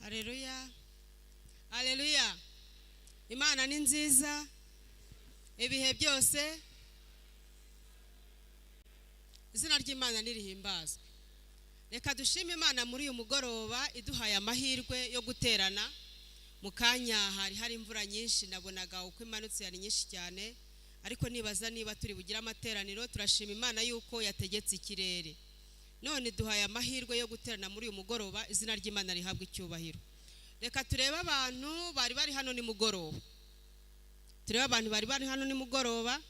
Haleluya. Haleluya. Imana ni nziza ibihe byose. Izina ry'Imana nirihimbazwe. Reka dushime Imana muri uyu mugoroba iduhaye amahirwe yo guterana. Mukanya hari imvura nyinshi, nabonaga uko imanutse yari nyinshi cyane, ariko nibaza niba turi bugira amateraniro. Turashima Imana yuko yategetse ikirere. None duhaye amahirwe yo guterana muri uyu mugoroba. Izina ry'Imana rihabwe icyubahiro. Reka turebe abantu bari hano ni mugoroba. Turebe abantu bari hano ni mugoroba.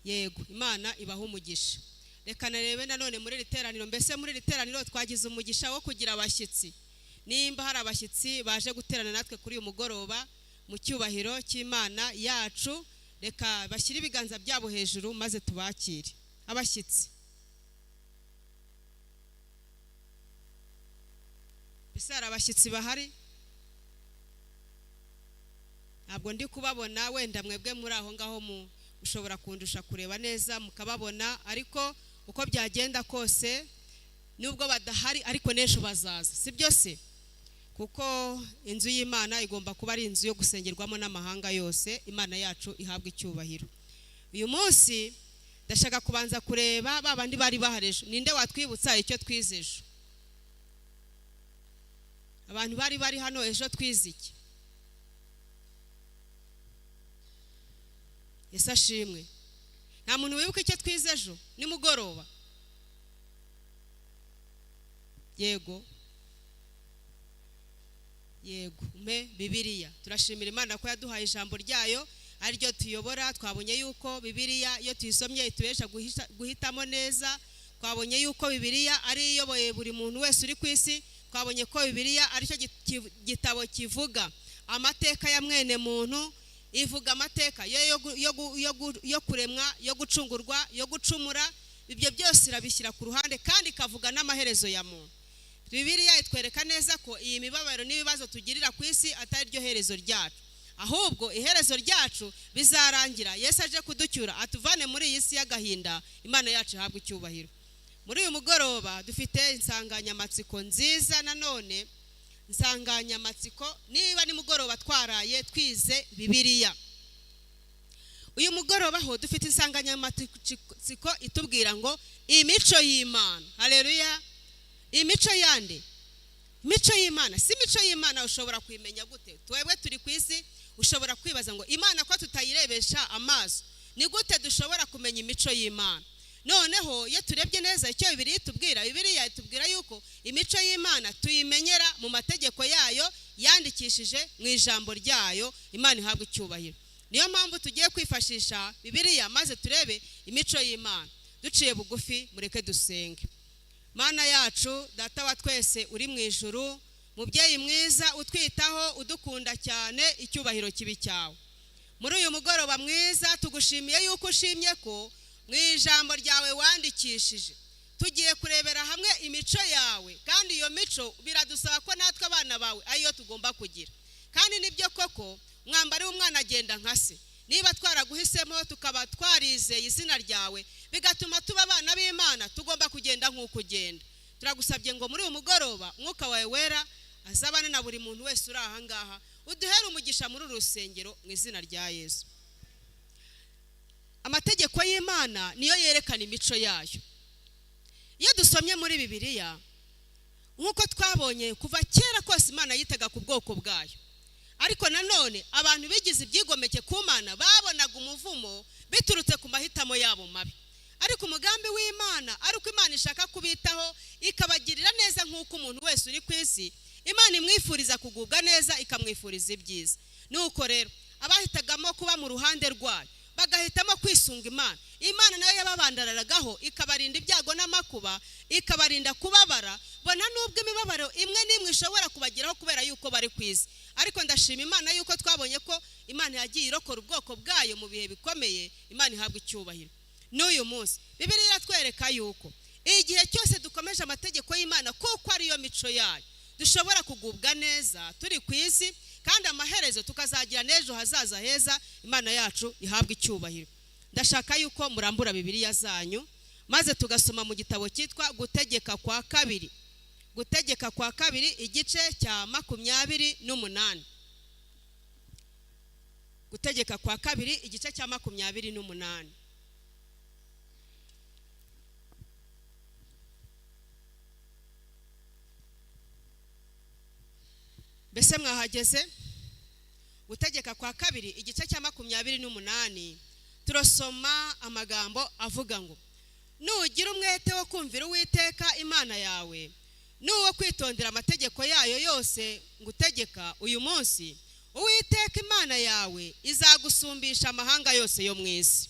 Yego, Imana ibaha umugisha. Reka narebe nanone muri riteraniro. Mbese muri riteraniro twagize umugisha wo kugira abashyitsi. Nimba hari abashyitsi baje guterana natwe kuri uyu mugoroba mu cyubahiro cy'Imana yacu, reka bashyire ibiganza byabo hejuru maze tubakire abashyitsi. Mbese hari abashyitsi bahari? Ntabwo ndi kubabona, wenda mwebwe muri aho ngaho mushobora kundusha kureba neza mukababona, ariko uko byagenda kose nubwo badahari ariko n'ejo bazaza, si byo se? Kuko inzu y'Imana igomba kuba ari inzu yo gusengerwamo n'amahanga yose. Imana yacu ihabwa icyubahiro. Uyu munsi ndashaka kubanza kureba babandi bari bahareje. Ninde watwibutsa icyo twizeje? Abantu bari hano ejo twiziki. Yesu ashimwe. Nta muntu wibuka icyo twizejo ni mugoroba? Yego Bibiliya. Turashimira Imana ko yaduhaye ijambo ryayo ari ryo tuyobora. Twabonye yuko Bibiliya iyo tuyisomye itubesha guhitamo neza. Twabonye yuko Bibiliya ari iyoboye buri muntu wese uri ku isi. Twabonye ko Bibiliya ari cyo gitabo kivuga amateka ya mwene muntu, ivuga amateka yo kuremwa, yo gucungurwa, yo gucumura. Ibyo byose irabishyira ku ruhande kandi ikavuga n'amaherezo ya muntu. Bibiliya itwereka neza ko iyi mibabaro n'ibibazo tugirira ku isi atari ryo herezo ryacu, ahubwo iherezo ryacu bizarangira Yesu aje kuducyura atuvane muri iyi si y'agahinda. Imana yacu ihabwe icyubahiro. Muri uyu mugoroba dufite insanganyamatsiko nziza. Nanone insanganyamatsiko, niba ni mugoroba twaraye twize Bibiliya, uyu mugoroba ho dufite insanganyamatsiko itubwira ngo imico y'Imana. Haleluya. Imico yande? Imico y'Imana. Si imico y'Imana ushobora kwimenya gute? Twebwe turi ku isi, ushobora kwibaza ngo Imana ko tutayirebesha amaso, ni gute dushobora kumenya imico y'Imana? Noneho iyo turebye neza icyo Bibiliya itubwira yuko imico y'Imana tuyimenyera mu mategeko yayo yandikishije mu ijambo ryayo. Imana ihabwe icyubahiro. Niyo mpamvu tugiye kwifashisha Bibiliya maze turebe imico y'Imana. Duciye bugufi mureke dusenge. Mana yacu, data wa twese uri mu ijuru, mubyeyi mwiza utwitaho, udukunda cyane, icyubahiro kibi cyawe. Muri uyu mugoroba mwiza tugushimiye yuko ushimye ko mu ijambo ryawe wandikishije. Tugiye kurebera hamwe imico yawe, kandi iyo mico biradusaba ko natwe abana bawe ariyo tugomba kugira. Kandi nibyo koko, mwambari w'umwana agenda nka se. Niba twaraguhisemo tukaba twarizeye izina ryawe, bigatuma tuba abana b'Imana, tugomba kugenda nk'uko ugenda. Turagusabye ngo muri uyu mugoroba Mwuka wawe wera azabane na buri muntu wese uri aha ngaha, uduhere umugisha muri uru rusengero mu izina rya Yesu. Amategeko y'Imana niyo yerekana imico yayo. Iyo dusomye muri Bibiliya, nk'uko twabonye kuva kera kose Imana yitaga ku bwoko bwayo, ariko nanone abantu bigize ibyigomeke ku Mana babonaga umuvumo biturutse ku mahitamo yabo mabi. Ariko umugambi w'Imana ari uko Imana ishaka kubitaho, ikabagirira neza nk'uko umuntu wese uri ku isi Imana imwifuriza kugubwa neza, ikamwifuriza ibyiza. Nuko rero abahitagamo kuba mu ruhande rwayo bagahitamo kwisunga Imana, Imana nayo yababandararagaho ikabarinda ibyago n'amakuba, ikabarinda kubabara. Bona nubwo imibabaro imwe n'imwe ishobora kubageraho kubera yuko bari ku isi, ariko ndashima Imana yuko twabonye ko Imana yagiye irokora ubwoko bwayo mu bihe bikomeye. Imana ihabwe icyubahiro. N'uyu munsi Bibiliya iratwereka yuko igihe cyose dukomeje amategeko y'Imana, kuko ariyo mico yayo, dushobora kugubwa neza turi ku isi, kandi amaherezo tukazagira n'ejo hazaza heza. Imana yacu ihabwe icyubahiro. Ndashaka yuko murambura Bibiliya zanyu maze tugasoma mu gitabo cyitwa Gutegeka kwa kabiri. Gutegeka kwa kabiri igice cya 28. Gutegeka kwa kabiri igice cya 28. Bese mwahageze? Gutegeka kwa kabiri igice cya 28 turasoma amagambo avuga ngo nugira umwete wo kumvira Uwiteka Imana yawe nuwo kwitondera amategeko yayo yose ngutegeka uyu munsi, Uwiteka Imana yawe izagusumbisha amahanga yose yo mu isi.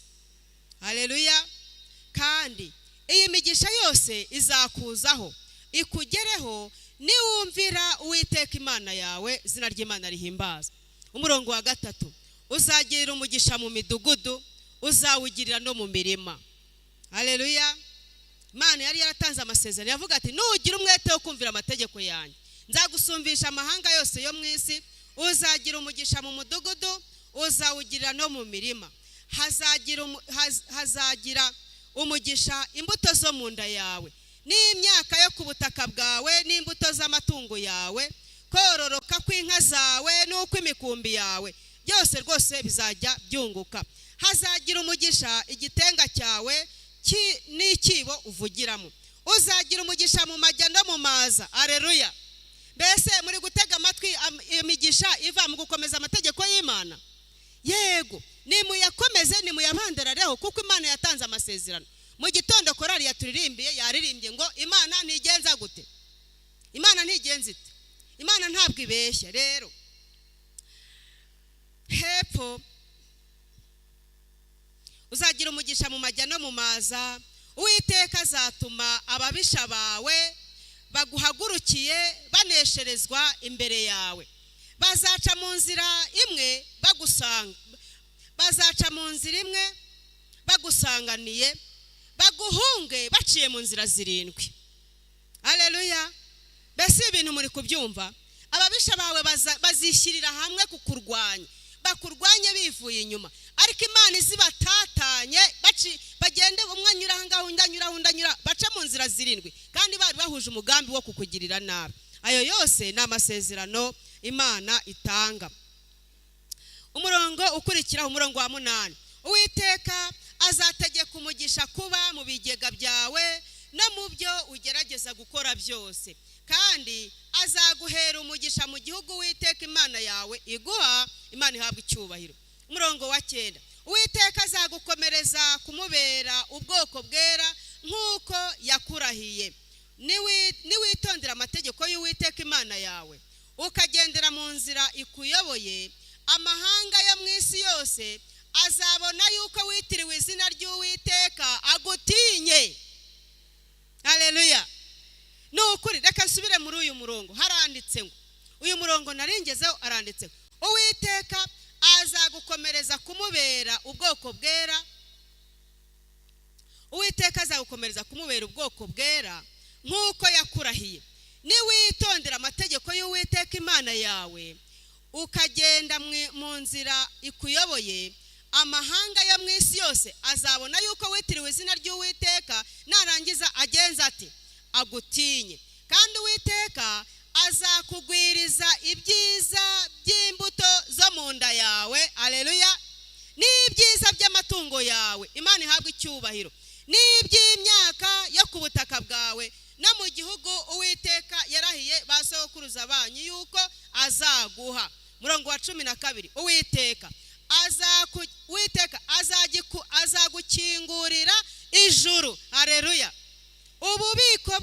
Haleluya. Kandi iyi migisha yose izakuzaho ikugereho niwumvira Uwiteka Imana yawe. Izina ry'Imana rihimbaza. Umurongo wa 3, uzagirira umugisha mu midugudu, uzawugirira no mu mirima. Haleluya. Imana yari yaratanze amasezerano yavuga ati nugira umwete wo kumvira amategeko yanjye nzagusumbisha amahanga yose yo mu isi, uzagira umugisha mu mudugudu, uzawugirira no mu mirima. Hazagira umugisha imbuto zo mu nda yawe n'imyaka yo ku butaka bwawe n'imbuto z'amatungo yawe, kororoka kw'inka zawe n'uko imikumbi yawe byose rwose bizajya byunguka. Hazagira umugisha igitenga cyawe n'ikibo uvugiramo. Uzagira umugisha mu majya no mu maza. Haleluya. Mbese muri gutega amatwi imigisha iva mu gukomeza amategeko y'Imana? Yego, nimuyakomeze nimuyabanderareho kuko Imana yatanze amasezerano. Mu gitondo korari yaturirimbiye yaririmbye ngo Imana ntigenza gute? Imana ntigenza ite? Imana ntabwo ibeshya. Rero hepfo uzagira umugisha mu majya no mu maza, Uwiteka azatuma ababisha bawe baguhagurukiye banesherezwa imbere yawe. Bazaca mu nzira imwe bagusanga, bazaca mu nzira imwe bagusanganiye, baguhunge baciye mu nzira 7. Haleluya. Bese ibintu muri kubyumva? Ababisha bawe bazishyirira hamwe kukurwanya, bakurwanye bivuye inyuma, ariko Imana izibatatanye bagende umwe anyura ngaho undanyura baca mu nzira 7 kandi bari bahuje umugambi wo kukugirira nabi. Ayo yose ni amasezerano Imana itanga. Umurongo ukurikira, umurongo wa 8, Uwiteka azategeka umugisha kuba mu bigega byawe no mu byo ugerageza gukora byose, kandi azaguhera umugisha mu gihugu Uwiteka Imana yawe iguha. Imana ihabwa icyubahiro. Umurongo wa 9, Uwiteka azagukomereza kumubera ubwoko bwera nk'uko yakurahiye. Niwitondera amategeko y'Uwiteka Imana yawe ukagendera mu nzira ikuyoboye, amahanga yo mu isi yose azabona yuko witiriwe izina ry'Uwiteka agutinye. Haleluya. Nukuri reka nsubire muri uyu murongo. Haranditse ngo, uyu murongo naringezeho aranditse, Uwiteka azagukomereza kumubera ubwoko bwera. Uwiteka azagukomereza kumubera ubwoko bwera nk'uko yakurahiye. Niwitondera amategeko y'Uwiteka Imana yawe ukagenda mu nzira ikuyoboye, amahanga yo mu isi yose azabona yuko witiriwe izina ry'Uwiteka, narangiza agenza ati agutinye. Kandi Uwiteka azakugwiriza ibyiza by'imbuto zo mu nda yawe. Haleluya. N'ibyiza by'amatungo yawe. Imana ihabwa icyubahiro. N'iby'imyaka yo ku butaka bwawe no mu gihugu Uwiteka yarahiye basokuruza banyu yuko azaguha. Murongo wa 12, Uwiteka azagukingurira ijuru. Haleluya. Ububiko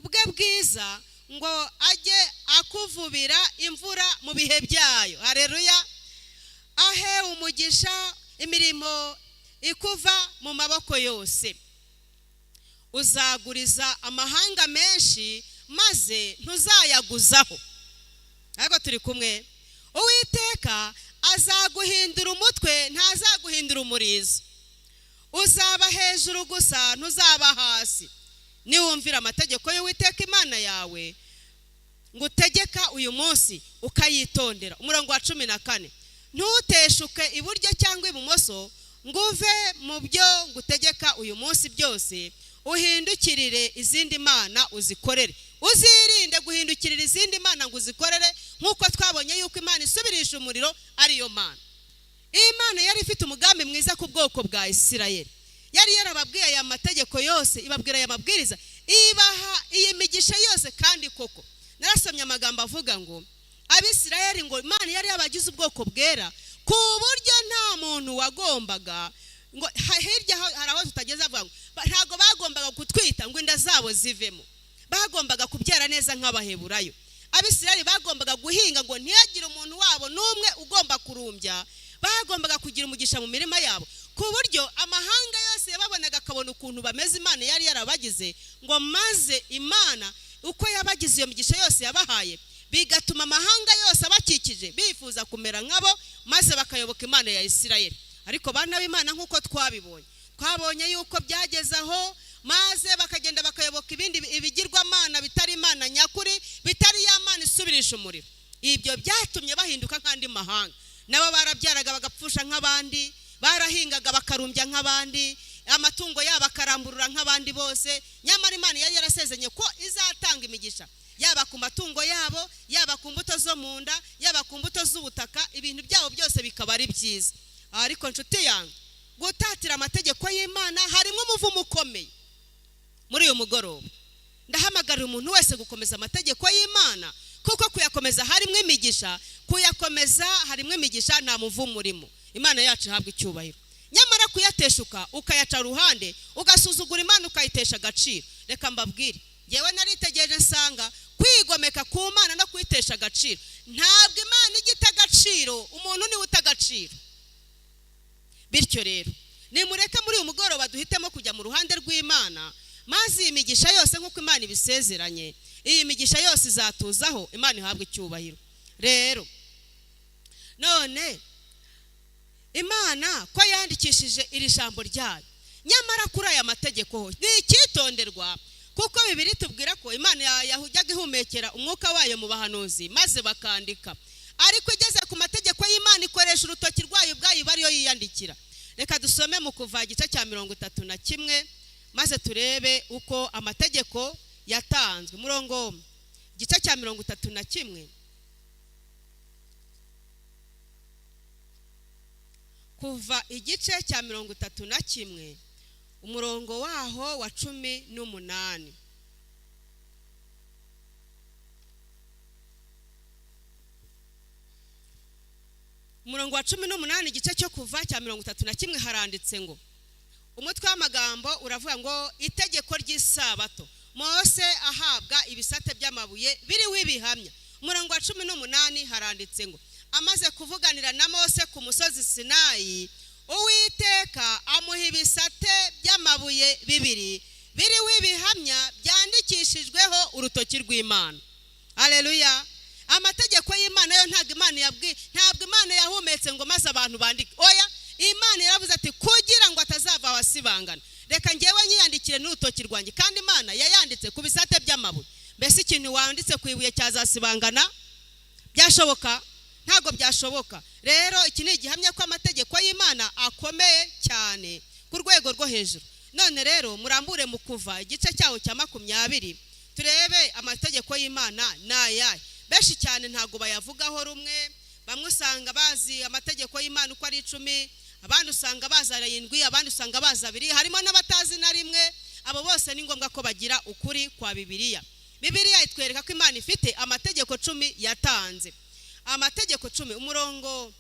bwe bwiza ngo ajye akuvubira imvura mu bihe byayo. Haleluya. Ahe umugisha imirimo ikuva mu maboko yose. Uzaguriza amahanga menshi maze ntuzayaguzaho. Ariko turi kumwe. Uwiteka azaguhindura umutwe ntazaguhindura umurizo. Uzaba hejuru gusa ntuzaba hasi. Niwumvira amategeko y'Uwiteka Imana yawe ngutegeka uyu munsi ukayitondera. Umurongo wa 14, ntuteshuke iburyo cyangwa ibumoso nguve mu byo ngutegeka uyu munsi byose, uhindukirire izindi mana uzikorere. Uzirinde guhindukirira izindi mana ngo uzikorere, nk'uko twabonye yuko Imana isubirisha umuriro ariyo mana. Imana yari ifite umugambi mwiza ku bwoko bwa Isirayeli. Yari yarababwiye aya mategeko yose, ibabwira aya mabwiriza, ibaha iyi migisha yose. Kandi koko narasomye amagambo avuga ngo Abisirayeli ngo Imana yari yabagize ubwoko bwera ku buryo nta muntu wagombaga ngo hirya hari aho tutageze avuga ngo ntago bagombaga kutwita ngo inda zabo zivemo, bagombaga kubyara neza nk'Abaheburayo. Abisirayeli bagombaga guhinga ngo ntiyagire umuntu wabo n'umwe ugomba kurumbya, bagombaga kugira umugisha mu mirima yabo, ku buryo amahanga yose yababonaga akabona ukuntu bameze. Imana yari yarabagize ngo maze Imana uko yabagize iyo migisha yose yabahaye, bigatuma amahanga yose abakikije bifuza kumera nkabo, maze bakayoboka Imana ya Isirayeli. Ariko bana b'Imana nk'uko twabonye yuko byageze aho maze bakagenda bakayoboka ibindi ibigirwamana bitari Imana nyakuri, bitari ya Mana isubirisha umuriro. Ibyo byatumye bahinduka nk'andi mahanga. Nabo barabyaraga bagapfusha nk'abandi, barahingaga bakarumbya nk'abandi, amatungo yabo akaramburura nk'abandi bose. Nyamara Imana yari yarasezeranye ko izatanga imigisha, yaba ku matungo yabo, yaba ku mbuto zo mu nda, yaba ku mbuto z'ubutaka, ibintu byabo byose bikaba ari byiza. Ariko nshuti yangu, gutatira amategeko y'Imana harimo umuvumo ukomeye. Muri uyu mugoroba ndahamagarira umuntu wese gukomeza amategeko y'Imana, kuko kuyakomeza harimo imigisha, kuyakomeza harimo imigisha, nta muvumo urimo. Imana yacu ihabwa icyubahiro. Nyamara kuyateshuka ukayaca ruhande, ugasuzugura Imana ukayitesha agaciro, reka mbabwire, yewe naritegereje nsanga kwigomeka ku Mana no kuyitesha agaciro, ntabwo Imana igita agaciro, umuntu niwe utagaciro. Bityo rero nimureke muri uyu mugoroba duhitemo kujya mu ruhande rw'Imana, maze iyi migisha yose nk'uko Imana ibisezeranye, iyi migisha yose izatuzaho. Imana ihabwa icyubahiro. Rero none Imana ko yandikishije iri jambo ryayo, nyamara kuri aya mategeko ni icyitonderwa, kuko Bibiliya tubwira ko Imana yajyaga ihumekera umwuka wayo mu bahanuzi maze bakandika, ariko igeze ku mategeko y'Imana ikoresha urutoki rwayo ubwayo bariyo yiyandikira. Reka dusome mu Kuva igice cya 31 maze turebe uko amategeko yatanzwe. Murongo igice cya 31, Kuva igice cya 31 umurongo waho wa 18. Umurongo wa 18 igice cyo Kuva cya 31 haranditse ngo, umutwe w'amagambo uravuga ngo itegeko ry'isabato, Mose ahabwa ibisate by'amabuye biriho ibihamya. Umurongo wa 18 haranditse ngo, amaze kuvuganira na Mose ku musozi Sinayi, Uwiteka amuha ibisate by'amabuye bibiri biriho ibihamya byandikishijweho urutoki rw'Imana. Haleluya. Amategeko y'Imana yo ntabwo Imana yahumetse ngo maze abantu bandike. Oya, Imana yaravuze ati kugira ngo atazava wasibangana, reka ngewe nyiyandikire n'urutoki rwanjye. Kandi Imana yayanditse ku bisate by'amabuye. Mbese ikintu wanditse ku ibuye cyazasibangana? Byashoboka? Ntago byashoboka. Rero iki ni igihamya ko amategeko y'Imana akomeye cyane ku rwego rwo hejuru. None rero murambure mu Kuva igice cyaho cya 20 turebe amategeko y'Imana n'ayahe. Benshi cyane ntago bayavugaho rumwe, bamwe usanga bazi amategeko y'Imana uko ari 10, abandi usanga bazi 7, abandi usanga bazi 2, harimo n'abatazi na rimwe. Abo bose ni ngombwa ko bagira ukuri kwa Bibiliya. Bibiliya itwereka ko Imana ifite amategeko 10 yatanze. Amategeko 10, umurongo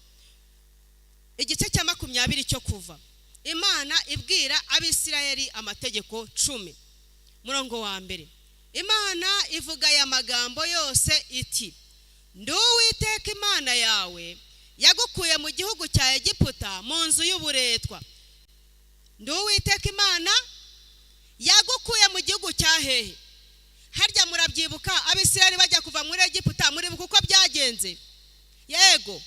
igice cya 20 cyo Kuva, Imana ibwira Abisirayeli amategeko 10. Murongo wa mbere, Imana ivuga aya magambo yose iti, ndi Uwiteka Imana yawe yagukuye mu gihugu cya Egiputa mu nzu y'uburetwa. Ndi Uwiteka Imana yagukuye mu gihugu cya hehe? Harya murabyibuka Abisirayeli bajya kuva muri Egiputa, muribuka uko byagenze? Yego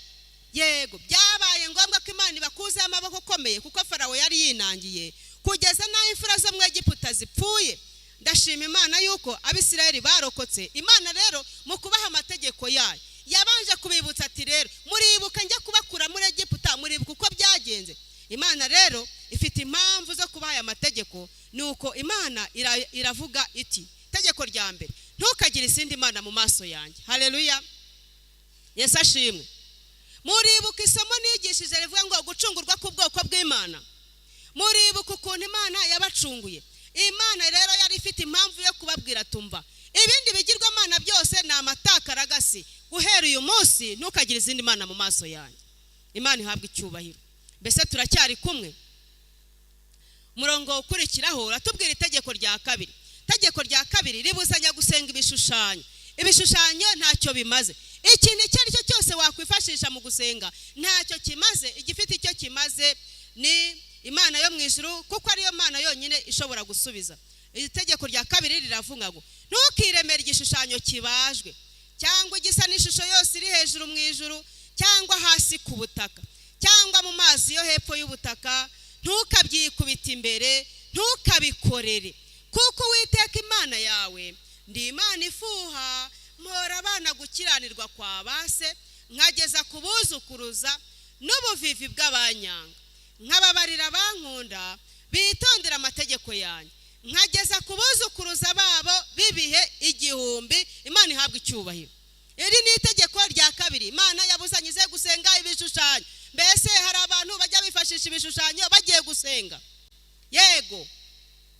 byabaye ngombwa ko Imana ibakuzeho amaboko akomeye, kuko Farawo yari yinangiye kugeza n'aho imfura zo mu Egiputa zipfuye. Ndashima Imana yuko Abisirayeli barokotse. Imana rero mu kubaha amategeko yayo yabanje kubibutsa ati, rero muribuka njya kubakura muri Egiputa, muribuka uko byagenze. Imana rero ifite impamvu zo kubaha amategeko, nuko Imana iravuga iti, itegeko rya mbere, ntukagire izindi mana mu maso yanjye. Haleluya, Yesu ashimwe. Muribuka isomo nigishije rivuga ngo gucungurwa k'ubwoko bw'Imana. Muribuka ukuntu Imana yabacunguye. Imana rero yari ifite impamvu yo kubabwira tumva, ibindi bigirwamana byose ni amatakaragasi, guhera uyu munsi ntukagire izindi mana mu maso yanjye. Imana ihabwa icyubahiro. Mbese turacyari kumwe? Murongo ukurikiraho uratubwira itegeko rya kabiri. Itegeko rya kabiri ribuzanya gusenga ibishushanyo. Ibishushanyo ntacyo bimaze. Ikintu icyo ari cyo cyose wakwifashisha mu gusenga ntacyo kimaze. Igifite icyo kimaze ni Imana yo mu ijuru, kuko ariyo Mana yonyine ishobora gusubiza. Itegeko rya kabiri riravuga ngo ntukiremere igishushanyo kibajwe, cyangwa igisa n'ishusho yose iri hejuru mu ijuru, cyangwa hasi ku butaka, cyangwa mu mazi yo hepfo y'ubutaka. Ntukabyikubita imbere, ntukabikorere, kuko Uwiteka Imana yawe ndi Imana ifuha, mpora abana gukiranirwa kwa base, nkageza ku buzukuruza n'ubuvivi bw'abanyanga, nkababarira abankunda bitondera amategeko yanjye, nkageza ku buzukuruza babo bibihe igihumbi. Imana ihabwa icyubahiro. Iri ni itegeko rya kabiri. Imana yabuzanyize gusenga ibishushanyo. Mbese hari abantu bajya bifashisha ibishushanyo bagiye gusenga? Yego,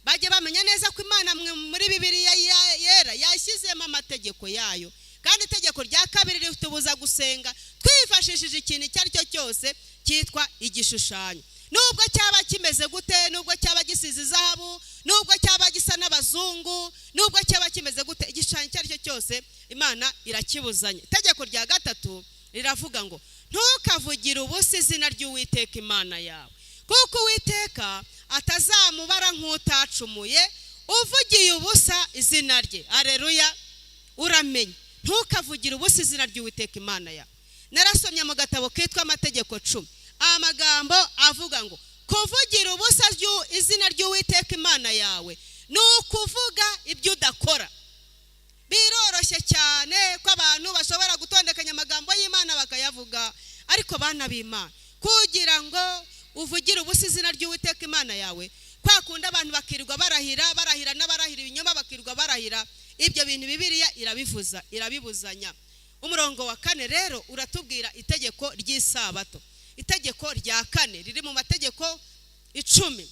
bajye bamenya neza ko Imana muri Bibiliya yera yashyizemo amategeko yayo, kandi itegeko rya kabiri ritubuza gusenga twifashishije ikintu icyo ari cyo cyose cyitwa igishushanyo. Nubwo cyaba kimeze gute, nubwo cyaba gisize izahabu, nubwo cyaba gisa n'abazungu, nubwo cyaba kimeze gute, igishushanyo icyo ari cyo cyose Imana irakibuzanye. Itegeko rya gatatu riravuga ngo ntukavugire ubusa izina ry'Uwiteka Imana yawe, kuko Uwiteka atazamubara nk'utacumuye uvugiye ubusa izina rye. Haleluya, uramenye, ntukavugire ubusa izina ry'Uwiteka Imana yawe. Narasomye mu gatabo kitwa Amategeko 10 amagambo avuga ngo kuvugira ubusa izina ry'Uwiteka Imana yawe ni ukuvuga ibyo udakora. Biroroshye cyane ko abantu bashobora gutondekanya amagambo y'Imana bakayavuga, ariko bana b'Imana, kugira ngo uvugire ubusa izina ry'Uwiteka Imana yawe, kwa kundi abantu bakirirwa barahira n'abarahira ibinyoma bakirirwa barahira, ibyo bintu Bibiliya irabibuzanya. Umurongo wa 4 rero uratubwira itegeko ry'isabato. Itegeko rya 4 riri mu mategeko 10.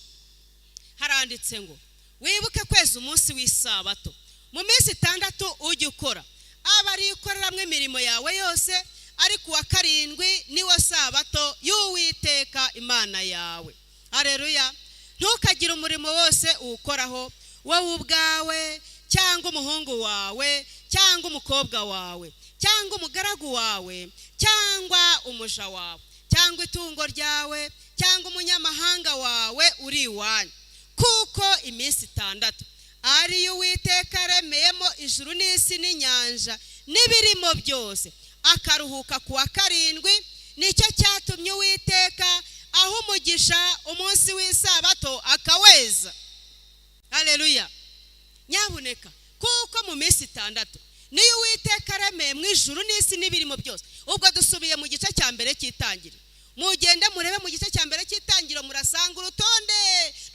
Haranditse ngo wibuke kweza umunsi w'isabato, mu minsi 6 ujye ukora, aba ari ukoreramwe imirimo yawe yose, ariko wa 7 niwo sabato y'Uwiteka Imana yawe. Haleluya, ntukagire umurimo wose uwukoraho, wowe ubwawe cyangwa umuhungu wawe cyangwa umukobwa wawe cyangwa umugaragu wawe cyangwa umuja wawe cyangwa itungo ryawe cyangwa umunyamahanga wawe uri iwanyu, kuko iminsi 6 ari Uwiteka aremeyemo ijuru n'isi n'inyanja n'ibirimo byose, akaruhuka ku wa 7. Nicyo cyatumye Uwiteka aho umugisha umunsi w'isabato akaweza. Haleluya, nyabuneka, kuko mu minsi 6 niyo Uwiteka aremeye mu ijuru n'isi n'ibirimo byose. Ubwo dusubiye mu gice cya mbere cy'itangiriro, mugende murebe mu gice cya mbere cy'itangiriro, murasanga urutonde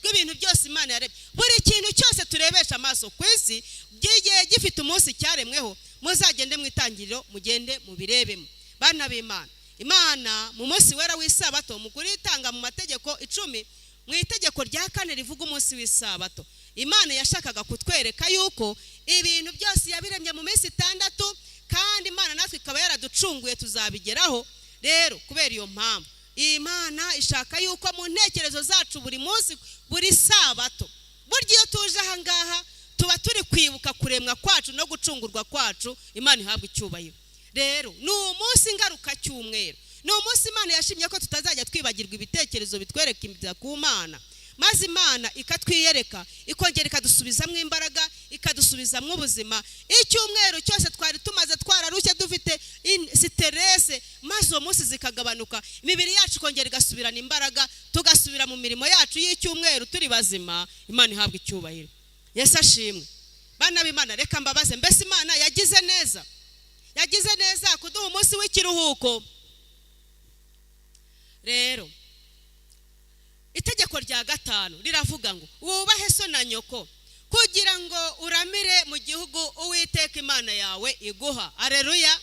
rw'ibintu byose Imana yaremye. Buri kintu cyose turebesha amaso ku isi giye gifite umunsi cyaremweho. Muzagende mu itangiriro mugende mubirebemo. Bana b'Imana, Imana mu munsi wera w'isabato mukuri itanga mu mategeko 10, mu itegeko rya 4 rivuga umunsi w'isabato. Imana yashakaga kutwereka yuko ibintu byose yabiremye mu minsi 6, kandi Imana natwe ikaba yaraducunguye tuzabigeraho. Rero kubera iyo mpamvu Imana ishaka yuko mu ntekerezo zacu buri munsi, buri sabato, buryo iyo tuje aha ngaha tuba turi kwibuka kuremwa kwacu no gucungurwa kwacu. Imana ihabwa icyubahiro. Rero ni umunsi ngaruka cyumweru, ni umunsi Imana yashimye ko tutazajya twibagirwa ibitekerezo bitwereka imbiza ku Mana, maze Imana ikatwiyereka, ikongera ikadusubizamo imbaraga, ikadusubizamo ubuzima. Icyumweru cyose twari tumaze twararushye dufite stress, maze uwo munsi zikagabanuka, imibiri yacu ikongera igasubirana imbaraga, tugasubira mu mirimo yacu y'icyumweru turi bazima. Imana ihabwa icyubahiro. Yesu ashimwe. Bana b'Imana, reka mbabaze, mbese Imana yagize neza kuduha umunsi w'ikiruhuko? Rero itegeko rya gatanu riravuga ngo wubahe so na nyoko kugira ngo uramire mu gihugu Uwiteka Imana yawe iguha. Haleluya.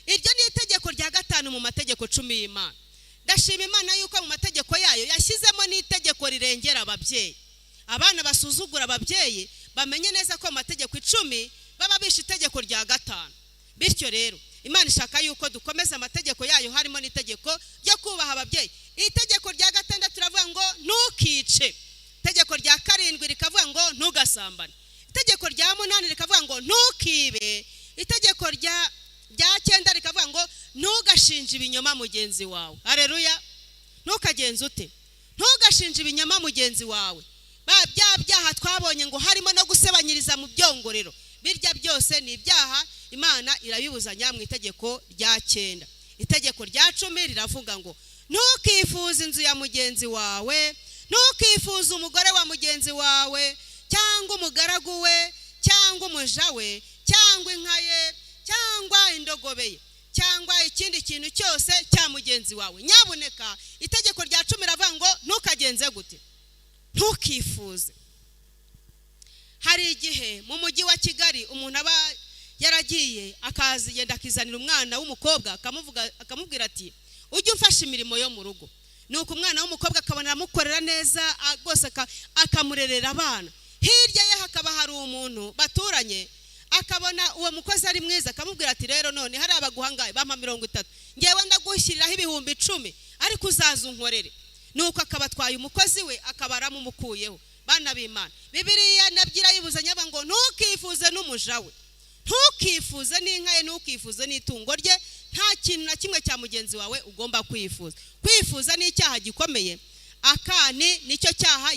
Iryo ni itegeko rya gatanu mu mategeko 10 y'Imana. Ndashima Imana yuko mu mategeko yayo yashyizemo n'itegeko rirengera ababyeyi. Abana basuzugura ababyeyi bamenye neza ko mu mategeko 10 baba bishe itegeko rya gatanu. Bityo rero Imana ishaka yuko dukomeza amategeko yayo harimo n'itegeko ryo kubaha ababyeyi. Itegeko rya gatandatu turavuga ngo ntukice. Itegeko rya 7 rikavuga ngo ntugasambane. Itegeko rya 8 rikavuga ngo ntukibe. Itegeko rya 9 rikavuga ngo ntugashinje ibinyoma mugenzi wawe. Haleluya. Ntukagenze ute? Ntugashinje ibinyoma mugenzi wawe. Byaha twabonye ngo harimo no gusebanyiriza mu byongorero. Birya byose ni ibyaha Imana irabibuzanya mu itegeko rya 9. Itegeko rya 10 riravuga ngo ntukifuze inzu ya mugenzi wawe, ntukifuze umugore wa mugenzi wawe cyangwa umugaragu we cyangwa umuja we cyangwa inka ye cyangwa indogobe ye cyangwa ikindi kintu cyose cya mugenzi wawe. Nyabuneka itegeko rya 10 riravuga ngo ntukagenze gute? Ntukifuze. Hari igihe mu mujyi wa Kigali umuntu aba yaragiye akazigenda akizanira umwana w'umukobwa akamubwira ati ujye umfasha imirimo yo mu rugo. Nuko umwana w'umukobwa akabona amukorera neza rwose akamurerera abana. Hirya ye hakaba hari umuntu baturanye akabona uwo mukozi ari mwiza akamubwira ati rero none hari abaguhangaye bampa 30 ngewe ndagushyiriraho ibihumbi 10 ariko uzaza unkorere. Nuko akabatwaye umukozi we akabaramo umukuyeho. Bana b'Imana Bibiliya nabyira yibuzanya ngo ntukifuze n'umuja we, ntukifuze n'inka ye, ntukifuze n'itungo rye. Nta kintu na kimwe cya mugenzi wawe ugomba kwifuza. Kwifuza ni icyaha gikomeye. Akani nicyo cyaha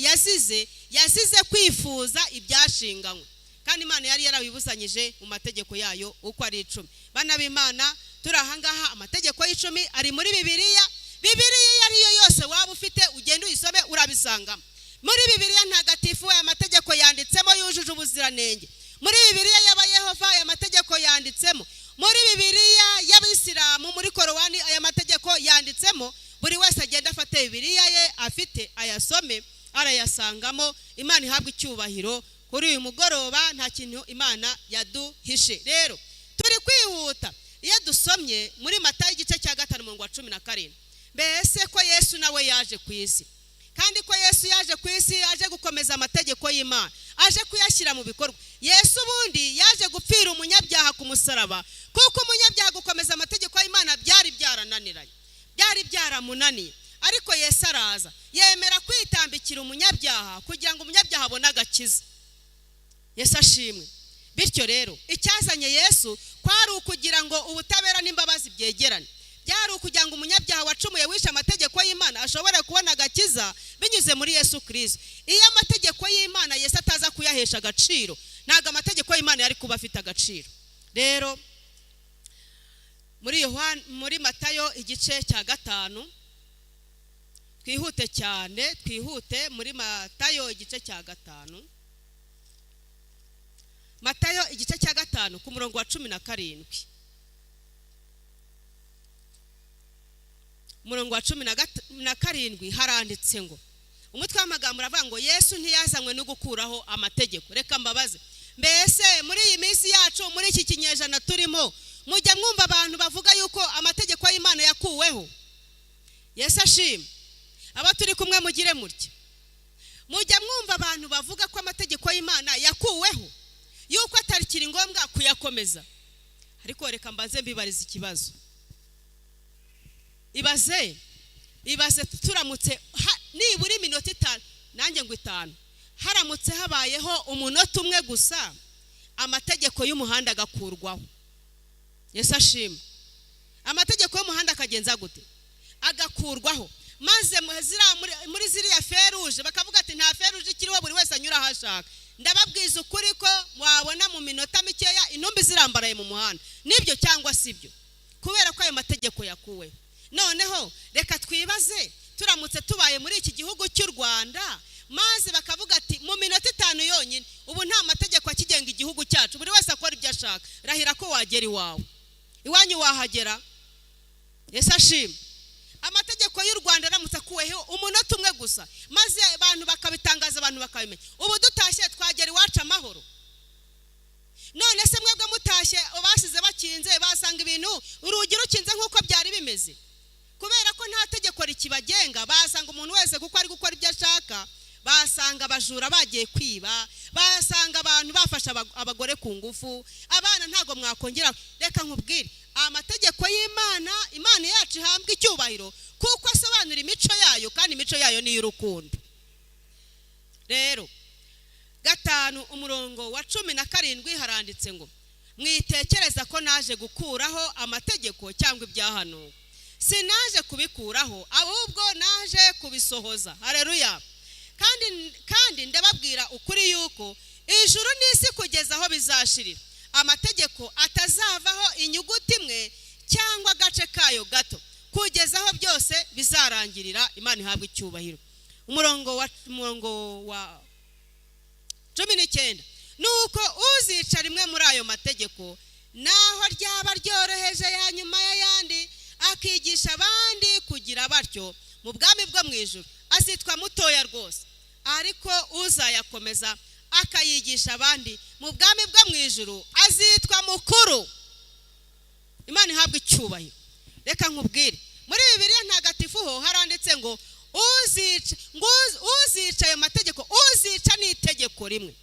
yazize kwifuza ibyashinganywe. Kandi Imana yari yarabibuzanyije mu mategeko yayo uko ari 10. Bana b'Imana turahangaha amategeko y'10 ari muri Bibiliya. Bibiliya yariyo yose waba ufite ugenda uyisome urabisangamo. Muri Bibiliya ntagatifu aya mategeko yanditsemo yujuje ubuziranenge. Muri Bibiliya y'Abayehova aya mategeko yanditsemo. Muri Bibiliya y'Abisilamu muri Korowani aya mategeko yanditsemo. Buri wese agenda afate Bibiliya ye afite ayasome arayasangamo. Imana ihabwe icyubahiro. Kuri uyu mugoroba nta kintu Imana yaduhishe. Rero turi kwihuta iyo dusomye muri Matayo igice cya 5:17. Mbese ko Yesu nawe yaje ku isi, kandi ko Yesu yaje ku isi aje gukomeza amategeko y'Imana, aje kuyashyira mu bikorwa. Yesu bundi yaje gupfira umunyabyaha ku musaraba, kuko umunyabyaha gukomeza amategeko y'Imana byari byarananiranye, byari byaramunaniye. Ariko Yesu araza yemera kwitambikira umunyabyaha kugira ngo umunyabyaha abone agakiza. Yesu ashimwe. Bityo rero icyazanye Yesu kwari ukugira ngo ubutabera n'imbabazi byegerane. Byari ukugira ngo umunyabyaha wacumuye wishe amategeko y'Imana ashobore kubona agakiza binyuze muri Yesu Kristo. Iyo amategeko y'Imana Yesu ataza kuyahesha agaciro, ntago amategeko y'Imana yari kuba afite agaciro. Rero muri Matayo igice cya 5, twihute cyane, twihute muri Matayo igice cya 5. Matayo igice cya 5 ku murongo wa 17. Murongo wa 17 haranditse ngo umutwe w'amagambo uravuga ngo Yesu ntiyazanywe no gukuraho amategeko. Reka mbabaze, mbese muri iyi minsi yacu muri iki kinyejana turimo mujya mwumva abantu bavuga yuko amategeko y'Imana yakuweho? Yesu ashimwe. Aba turi kumwe mugire mutya. Mujya mwumva abantu bavuga ko amategeko y'Imana yakuweho, yuko atari kiri ngombwa kuyakomeza? Ariko reka mbanze mbibariza ikibazo. Ibaze turamutse nibura iminota 5, nanjye ngo 5, haramutse habayeho umunota umwe gusa amategeko y'umuhanda agakurwaho. Yesu ashimwe. Amategeko y'umuhanda akagenza gute? Agakurwaho. Maze muri ziriya feruje bakavuga ati nta feruje ikiriho, buri wese anyura ahashaka. Ndababwiza ukuri ko wabona mu minota mikeya intumbi zirambaraye mu muhanda. Nibyo cyangwa sibyo? Kubera ko ayo mategeko yakuwe. Noneho reka twibaze, turamutse tubaye muri iki gihugu cy'u Rwanda maze bakavuga ati mu minota 5 yonyine ubu nta mategeko akigenga igihugu cyacu, buri wese akora ibyo ashaka, rahira ko wagera iwawe. Iwanyu wahagera? Yesu ashimwe. Amategeko amategeko y'u Rwanda aramutse akuweho umunota umwe gusa maze abantu bakabitangaza abantu bakabimenya ubu dutashye twagera iwacu amahoro. None se mwebwe mutashye basize bakinze basanga ibintu urugi rukinze nk'uko byari bimeze kubera ko nta tegeko rikibagenga. Basanga umuntu wese kuko ari gukora ibyo ashaka, basanga abajura bagiye kwiba, basanga abantu bafasha abagore ku ngufu, abana ntago mwakongera. Reka nkubwire amategeko y'Imana, Imana yacu ihambwe icyubahiro kuko asobanura imico yayo kandi imico yayo ni y'urukundo. Rero 5 umurongo wa 17 haranditse ngo mwitekereza ko naje gukuraho amategeko cyangwa ibyahanuwe. Sinaje kubikuraho ahubwo naje kubisohoza. Haleluya. Kandi ndababwira ukuri yuko ijuru n'isi kugeza aho bizashirira amategeko atazavaho inyuguti imwe cyangwa agace kayo gato kugeza aho byose bizarangirira. Imana ihabwe icyubahiro. Umurongo wa 19 nuko uzica rimwe muri ayo mategeko naho ryaba ryoroheje ya nyuma y'ayandi akigisha abandi kugira batyo mu bwami bwo mu ijuru azitwa mutoya rwose, ariko uzayakomeza akayigisha abandi mu bwami bwo mu ijuru azitwa mukuru. Imana ihabwe icyubahiro. Reka nkubwire muri Bibiliya ntagatifu ho haranditse ngo uzica ayo mategeko, uzica ni itegeko rimwe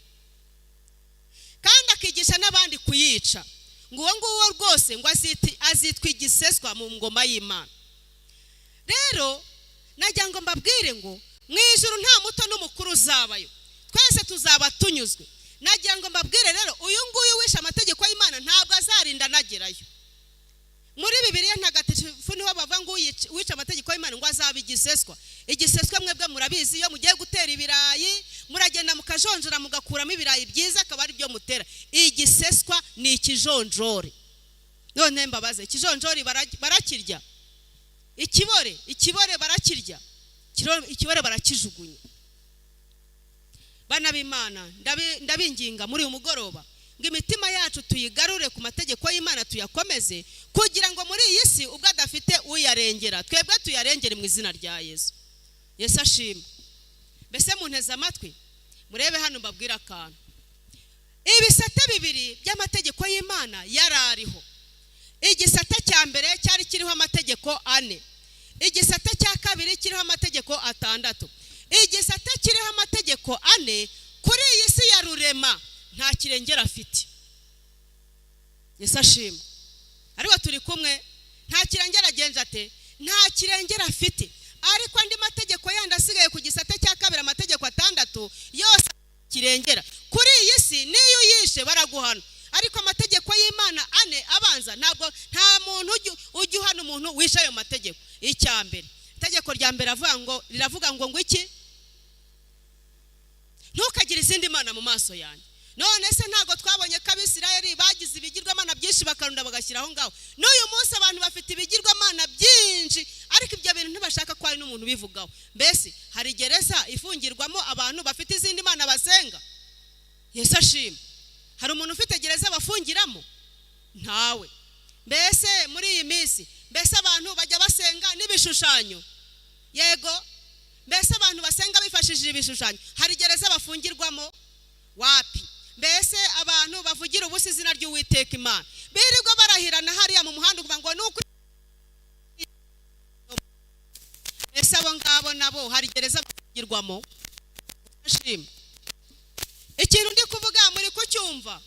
kandi akigisha n'abandi kuyica, ngo nguwo rwose ngo azitwa igiseswa mu ngoma y'Imana. Rero najya ngo mbabwire ngo mu ijuru nta muto n'umukuru uzabayo, twese tuzaba tunyuzwe. Najya ngo mbabwire rero uyu nguyu wisha amategeko y'Imana ntabwo azarinda nagerayo. Muri Bibiliya ntagatifu niho bavuga ngo wica amategeko y'Imana ngo azaba igiseswa. Igiseswa mwebwe murabizi iyo mugiye gutera ibirayi muragenda mukajonjora mugakuramo ibirayi byiza akaba ari byo mutera. Igiseswa ni ikijonjore. None mbabaze ikijonjore barakirya? Ikibore barakirya? Ikibore barakijugunya. Bana b'Imana ndabinginga muri uyu mugoroba ngo imitima yacu tuyigarure ku mategeko y'Imana tuyakomeze kugira ngo muri iyi si ubwo adafite uyarengera twebwe tuyarengere mu izina rya Yesu. Yesu ashimwe. Mbese munteze amatwi murebe hano mbabwira akantu. Ibisate bibiri by'amategeko y'Imana yarariho. Igisate cya mbere cyari kiriho amategeko 4, igisate cya kabiri kiriho amategeko 6. Igisate kiriho amategeko 4 kuri iyi si ya rurema nta kirengera afite. Yesu ashimwe. Ariko turi kumwe nta kirengera agenje ate? Nta kirengera afite. Ariko andi mategeko yandi asigaye ku gisate cya kabiri amategeko 6 yose kirengera. Kuri iyi si niyo yishe baraguhana. Ariko amategeko y'Imana 4 abanza ntabwo nta muntu ujya uhana umuntu wisha ayo mategeko. Icya mbere itegeko rya mbere riravuga ngo iki? Ntukagire izindi mana mu maso yanjye. None se ntago twabonye ko Abisirayeli bagize ibigirwamana byinshi bakarunda bagashyiraho ngaho. N'uyu munsi abantu bafite ibigirwamana byinshi ariko ibyo bintu ntibashaka ko hari n'umuntu bivugaho. Mbese hari gereza ifungirwamo abantu bafite izindi mana basenga? Yesu ashimwe. Hari umuntu ufite gereza bafungiramo? Ntawe. Mbese muri iyi minsi mbese abantu bajya basenga n'ibishushanyo? Yego. Mbese abantu basenga bifashishije ibishushanyo hari gereza bafungirwamo? Wapi. Mbese abantu bavugira ubusa izina ry'Uwiteka Imana birirwa barahirana hariya mu muhanda kuvuga ngo nuko ese abo ngabo nabo hari gereza bafungirwamo? Ashimwe. Ikintu ndi kuvuga muri kucyumva?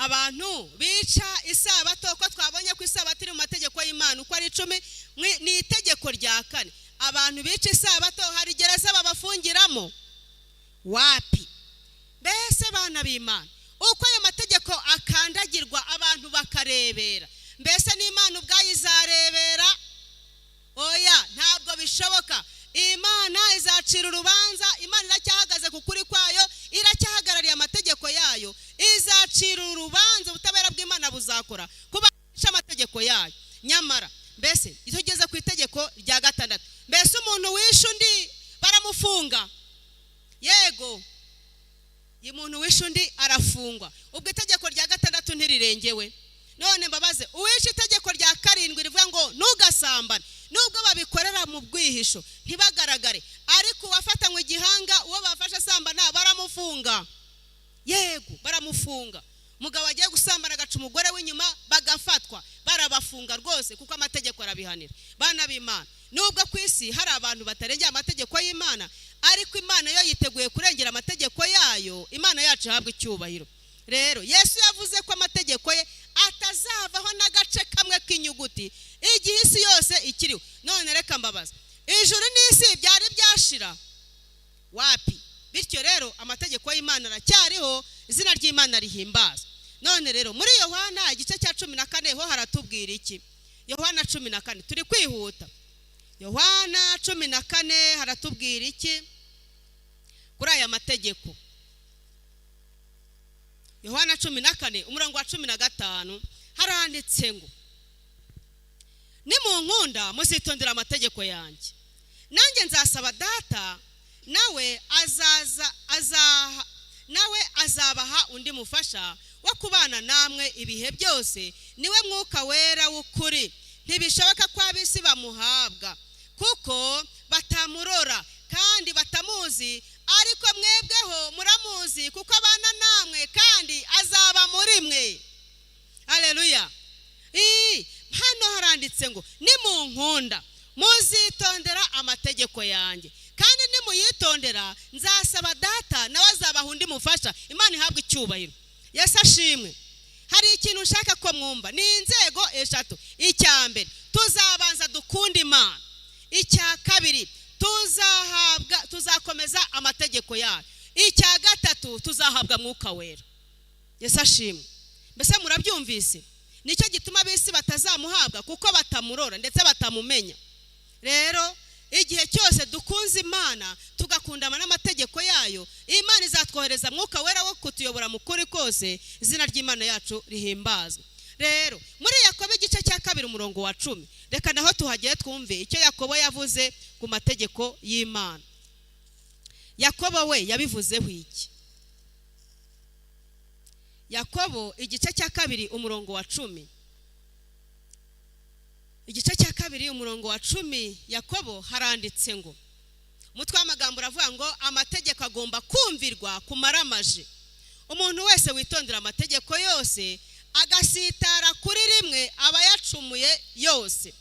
Abantu bica isabato ko twabonye ko isabato iri mu mategeko y'Imana uko ari 10 ni itegeko rya 4. Abantu bica isabato hari gereza babafungiramo? Wapi. Mbese bana b'Imana uko ayo mategeko akandagirwa abantu bakarebera, mbese n'Imana ubwayo izarebera? Oya, ntabwo bishoboka. Imana izacira urubanza. Imana iracyahagaze ku kuri kwayo, iracyahagarariye amategeko yayo. Izacira urubanza, ubutabera bw'Imana buzakora kuba amategeko yayo. Nyamara mbese itogeze ku itegeko rya 6. Mbese umuntu wishe undi baramufunga? Yego. umuntu wishe undi arafungwa. Ubwo itegeko rya gatandatu ntirirengewe. None mbabaze, uwishe itegeko rya karindwi rivuga ngo ntugasambane, nubwo babikorera mu bwihisho ntibagaragare, ariko uwafatanywe igihanga uwo bafashe asambana baramufunga. Yego, baramufunga. Mugabo agiye gusambana agaca umugore w'inyuma bagafatwa, barabafunga rwose kuko amategeko arabihanira. Bana b'Imana, nubwo ku isi hari abantu batarengera amategeko y'Imana, ariko Imana yo yiteguye kurengera amategeko yayo. Imana yacu ihabwa icyubahiro. Rero Yesu yavuze ko amategeko ye atazavaho n'agace kamwe k'inyuguti igihe isi yose ikiriho. None reka mbabaza, ijuru n'isi byari byashira wapi? Bityo rero amategeko y'Imana aracyariho, izina ry'Imana rihimbazwa. None rero muri Yohana igice cya 14 ho haratubwira iki? Yohana 14, turi kwihuta. Yohana 14 haratubwira iki kuri aya mategeko? Yohana 14 umurongo wa 15 haranditse ngo nimunkunda muzitondera amategeko yanjye, nanjye nzasaba Data, nawe azabaha undi mufasha wo kubana namwe ibihe byose, niwe Mwuka Wera w'ukuri. Ntibishoboka ko ab'isi bamuhabwa kuko batamurora kandi batamuzi, ariko mwebweho muramuzi kuko abana namwe kandi azaba muri mwe. Haleluya. Hano haranditse ngo nimunkunda muzitondera amategeko yanjye, kandi nimuyitondera nzasaba Data, nawe azabaha undi mufasha. Imana ihabwa icyubahiro. Yesu ashimwe. Hari ikintu nshaka ko mwumva, ni inzego eshatu. Icya mbere, tuzabanza dukunda Imana. Icya kabiri, tuzakomeza amategeko yayo. Icya gatatu, tuzahabwa Mwuka Wera. Yesu ashimwe. Mbese murabyumvise? Nicyo gituma ab'isi batazamuhabwa kuko batamurora ndetse batamumenya. Rero igihe cyose dukunze Imana tugakundana n'amategeko yayo, Imana izatwohereza Mwuka Wera wo kutuyobora mu kuri kose. Izina ry'Imana yacu rihimbazwe. Rero muri Yakobo igice cya 2 umurongo wa 10, reka naho tuhagiye twumve icyo Yakobo yavuze ku mategeko y'Imana. Yakobo we yabivuzeho iki? Yakobo igice cya 2 umurongo wa 10. Igice cya 2 umurongo wa 10, Yakobo haranditse ngo, umutwe w'amagambo uravuga ngo amategeko agomba kumvirwa kumaramaje. Umuntu wese witondera amategeko yose agasitara kuri rimwe aba yacumuye yose.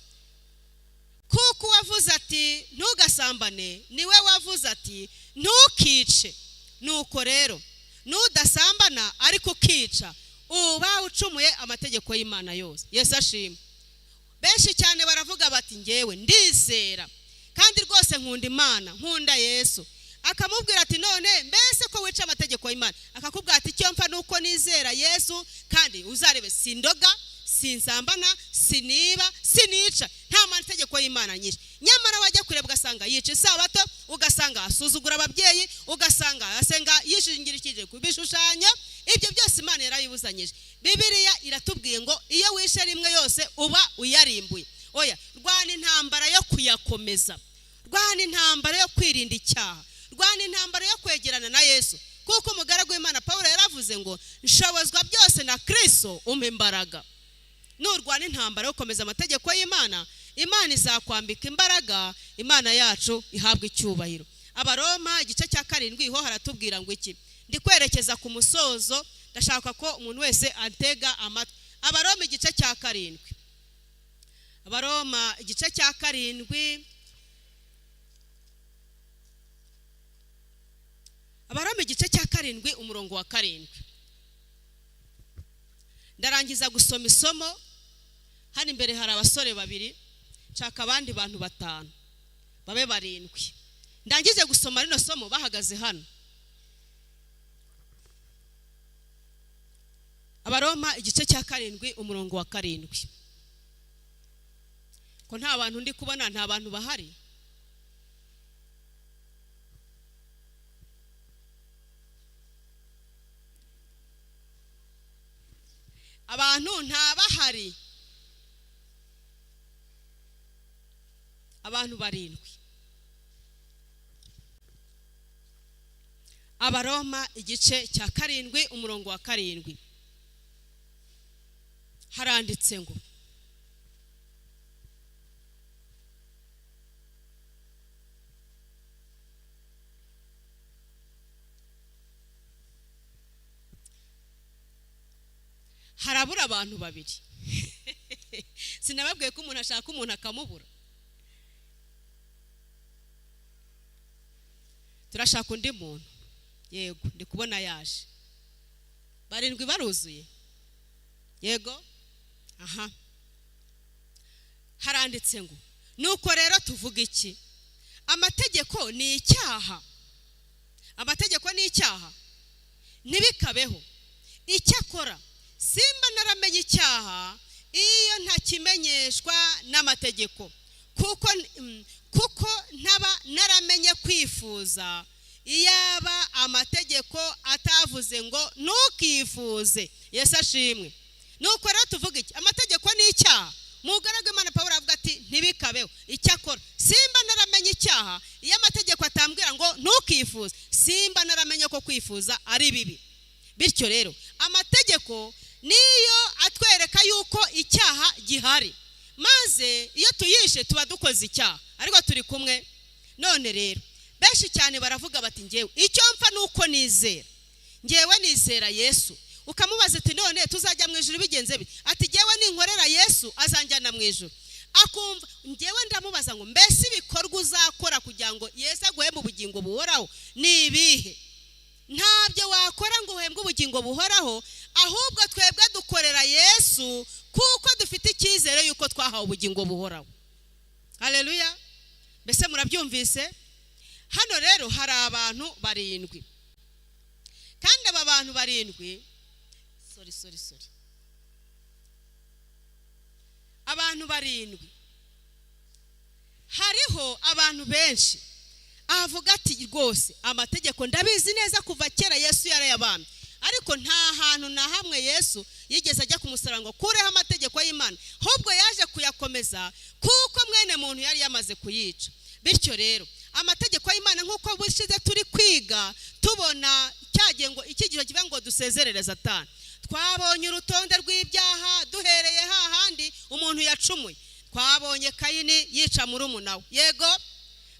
Kuko wavuze ati ntugasambane, niwe wavuze ati ntukice. Nuko rero nudasambana ariko ukica, uba ucumuye amategeko y'Imana yose. Yesu ashimwe. Benshi cyane baravuga bati ngewe ndizera kandi rwose nkunda Imana, nkunda Yesu. Akamubwira ati none mbese ko wica amategeko y'Imana? Akakubwira ati icyo mfa nuko nizera Yesu, kandi uzarebe sindoga, sinsambana, siniba, sinica, nta mategeko y'Imana nyinshi. Nyamara wajya kureba ugasanga yica isabato, ugasanga asuzugura ababyeyi, ugasanga asenga yishingirikije ku bishushanyo. Ibyo byose Imana yarayibuzanyije. Bibiliya iratubwiye ngo iyo wishe rimwe yose uba uyarimbuye. Oya, rwana intambara yo kuyakomeza, rwana intambara yo kwirinda icyaha, rwana intambara yo kwegerana na Yesu, kuko umugaragu w'Imana Paulo yaravuze ngo nshobozwa byose na Kristo umpa imbaraga. Nurwana intambara yo gukomeza amategeko y'Imana, Imana izakwambika imbaraga. Imana yacu ihabwa icyubahiro. Abaroma igice cya 7 ho haratubwira ngo iki? Ndi kwerekeza ku musozo, ndashaka ko umuntu wese atega amatwi. Abaroma igice cya 7. Abaroma igice cya 7. Abaroma igice cya 7 umurongo wa 7. Ndarangiza gusoma isomo. Hano imbere hari abasore 2, nshaka abandi bantu 5 babe 7. Ndangize gusoma rino somo bahagaze hano. Abaroma igice cya 7 umurongo wa 7. Ko nta bantu ndi kubona, nta bantu bahari. Abantu nta bahari. Abantu 7. Abaroma igice cya 7 umurongo wa 7 haranditse ngo harabura abantu babiri. Sinababwiye ko umuntu ashaka umuntu akamubura. Turashaka undi muntu. Yego, ndi kubona yaje. 7 baruzuye. Yego. Aha. Haranditse ngo nuko rero tuvuga iki? Amategeko ni icyaha. Amategeko ni icyaha. Ntibikabeho. Icyakora simba naramenye icyaha iyo ntakimenyeshwa n'amategeko, kuko ntaba naramenye kwifuza iyaba amategeko atavuze ngo ntukifuze. Yesu ashimwe. Nuko rero tuvuga iki? Amategeko ni icyaha. Mugaragu Imana Pawulo avuga ati ntibikabeho. Icyakora simba naramenye icyaha iyo amategeko atambwira ngo ntukifuze. Simba naramenye ko kwifuza ari bibi. Bityo rero amategeko niyo atwereka yuko icyaha gihari, maze iyo tuyishe tuba dukoze icyaha. Ariko turi kumwe. None rero benshi cyane baravuga bati ngewe icyo mpfa nuko nizera. Ngewe nizera Yesu. Ukamubaza ati none tuzajya mu ijuru bigenze bite? Ati ngewe ninkorera Yesu azanjyana mu ijuru. Akumva ngewe ndamubaza ngo mbese ibikorwa uzakora kugira ngo Yesu aguhembe ubugingo buhoraho ni ibihe? Ntabyo wakora ngo uhembwe ubugingo buhoraho, ahubwo twebwe dukorera Yesu kuko dufite icyizere yuko twahawe ubugingo buhoraho. Haleluya. Mbese murabyumvise? Hano rero hari abantu 7. Kandi aba bantu 7 abantu 7 hariho abantu benshi avuga ati rwose amategeko ndabizi neza kuva kera Yesu yarayabambye, ariko nta hantu na hamwe Yesu yigeze ajya kumusaraba ngo kureho amategeko y'Imana, ahubwo yaje kuyakomeza kuko mwene muntu yari yamaze kuyica. Bityo rero amategeko y'Imana nk'uko bushize turi kwiga tubona cyagiye ngo ikigiro kivuga ngo dusezerere Satani. Twabonye urutonde rw'ibyaha duhereye hahandi umuntu yacumuye. Twabonye Kayini yica murumuna we. Yego.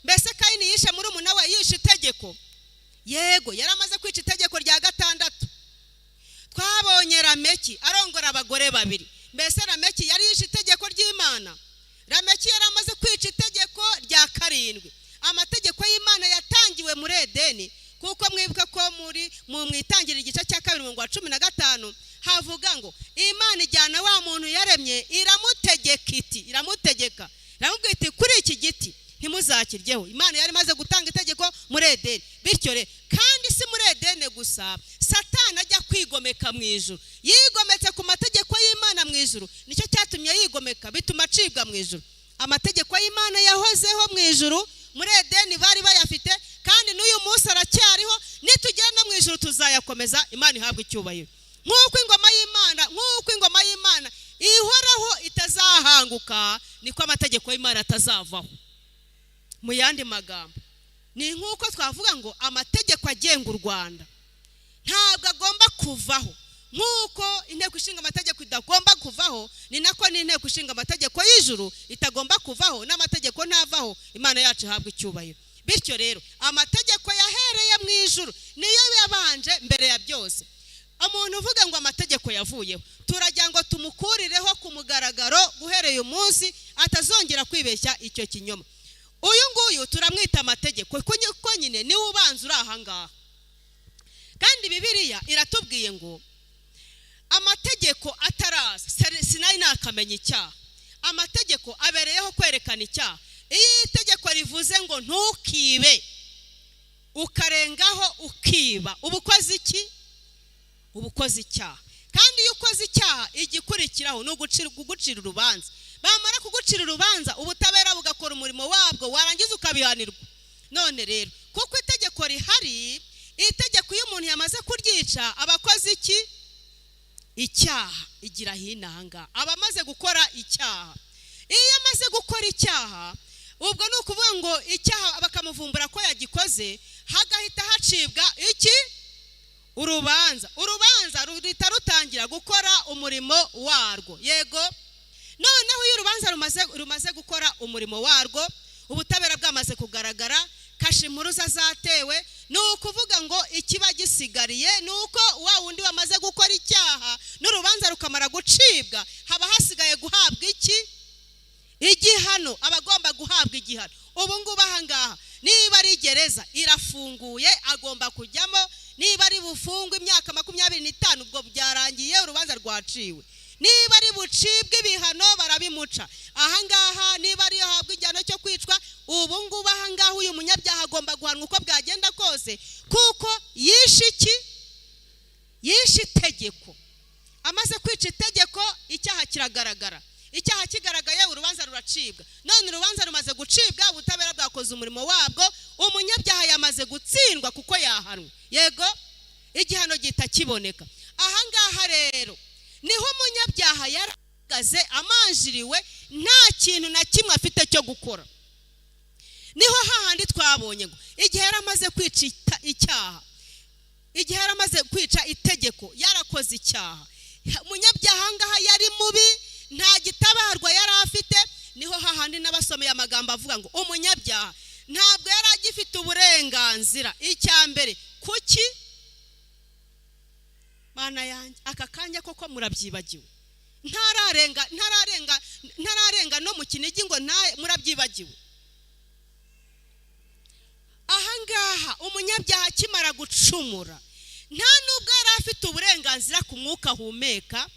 Mbese Kayini yishe murumuna we yishe itegeko? Yego, yaramaze kwica itegeko rya 6. Twabonye Lameki arongora abagore 2. Mbese Lameki yari yishe itegeko ry'Imana? Lameki yaramaze kwica itegeko rya 7. Amategeko y'Imana yatangiwe muri Edeni, kuko mwibuka ko muri mwitangirira igice cya 2 mu 15 havuga ngo Imana ijyana wa muntu yaremye iramutegeka iramubwira iti kuri iki giti ntimuzakiryeho. Imana yari maze gutanga itegeko muri Edeni. Bityo rero kandi si muri Edeni gusa, Satani ajya kwigomeka mu ijuru. Yigometse ku mategeko y'Imana mu ijuru, nicyo cyatumye yigomeka bituma acibwa mu ijuru. Amategeko y'Imana yahozeho mu ijuru muri Edeni bari bayafite, kandi n'uyu munsi aracyariho. Nitugenda mu ijuru tuzayakomeza. Imana ihabwe icyubahiro. Nk'uko ingoma y'Imana ihoraho itazahanguka, niko amategeko y'Imana atazavaho. Mu yandi magambo ni nk'uko twavuga ngo amategeko agenga u Rwanda ntabwo agomba kuvaho. Nk'uko inteko ishinga amategeko idagomba kuvaho, ni nako n'inteko ishinga amategeko y'ijuru itagomba kuvaho, n'amategeko ntavaho. Imana yacu ihabwe icyubahiro. Bityo rero amategeko yahereye mu ijuru niyo yabanje mbere ya byose. Umuntu uvuga ngo amategeko yavuyeho, turajya ngo tumukurireho ku mugaragaro guhereye umunsi atazongera kwibeshya icyo kinyoma. Uyu nguyu turamwita amategeko kuko nyine ni ubanza uri ahangaha. Kandi Bibiliya iratubwiye ngo amategeko ataraza sinari nakamenya icyaha. Amategeko abereyeho kwerekana icyaha. Iyo itegeko rivuze ngo ntukibe ukarengaho ukiba, ubukoze iki? Ubukoze icyaha. Kandi iyo ukoze icyaha igikurikiraho no gucira urubanza. Bamara kugucira urubanza ubutabera bugakora umurimo wabwo, warangiza ukabihanirwa. None rero kuko itegeko rihari, itegeko iyo umuntu yamaze kuryica abakoze iki? Icyaha. Igira hinanga abamaze gukora icyaha. Iyo amaze gukora icyaha, ubwo ni ukuvuga ngo icyaha bakamuvumbura ko yagikoze, hagahita hacibwa iki? Urubanza ruhita rutangira gukora umurimo warwo. Yego, noneho iyo urubanza rumaze gukora umurimo warwo, ubutabera bwamaze kugaragara, kashimuruza zatewe, ni ukuvuga ngo ikiba gisigariye ni uko wa wundi wamaze gukora icyaha n'urubanza rukamara gucibwa, haba hasigaye guhabwa iki? Igihano. Abagomba guhabwa igihano. Ubu ngubu ahangaha niba ari gereza irafunguye, agomba kujyamo. Niba ari bufungwe imyaka 25 ubwo byarangiye, urubanza rwaciwe. Niba ari bucibwe ibihano barabimuca. Ahangaha niba ari yahabwa igihano cyo kwicwa, ubu ngubu ahangaha uyu munyabyaha agomba guhanwa uko byagenda kose, kuko yishe iki? Yishe itegeko. Amaze kwica itegeko, icyaha kiragaragara. Icyaha kigaragaye, urubanza ruracibwa. None urubanza rumaze gucibwa, ubutabera bwakoze umurimo wabwo, umunyabyaha yamaze gutsindwa kuko yahanwe. Yego, igihano gihita kiboneka. Ahangaha rero niho umunyabyaha yaragaze amanjiriwe, nta kintu na kimwe afite cyo gukora. Niho hahandi twabonye ngo igihe yaramaze kwica icyaha, igihe yaramaze kwica itegeko, yarakoze icyaha. Umunyabyaha ahangaha yari mubi, nta gitabarwa yari afite. Niho hahandi n'abasomeye amagambo avuga ngo umunyabyaha ntabwo yari agifite uburenganzira. Icya mbere, kuki? Mana yanjye, aka kanya koko murabyibagiwe. Ntararenga no mu kinigi ngo murabyibagiwe. Ahangaha umunyabyaha akimara gucumura, nta nubwo yari afite uburenganzira ku mwuka ahumeka,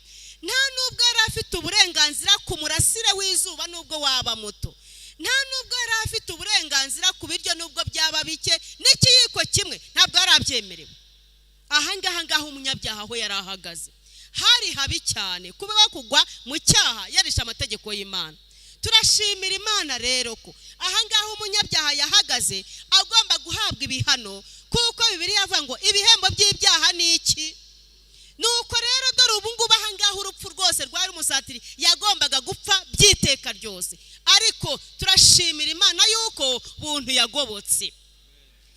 nta nubwo yari afite uburenganzira ku murasire w'izuba nubwo waba muto, nta nubwo yari afite uburenganzira ku biryo nubwo byaba bike, n'ikiyiko kimwe ntabwo yari abyemerewe. Ahangaha umunyabyaha aho yari ahagaze hari habi cyane, kuba kugwa mu cyaha yarisha amategeko y'Imana. Turashimira Imana rero ko ahangaha umunyabyaha yahagaze agomba guhabwa ibihano, kuko Bibiliya ivuga ngo ibihembo by'ibyaha ni iki? Nuko rero dore ubu ngubu ahangaha urupfu rwose rwari umusatiri, yagombaga gupfa byiteka ryose. Ariko turashimira Imana yuko buntu yagobotse,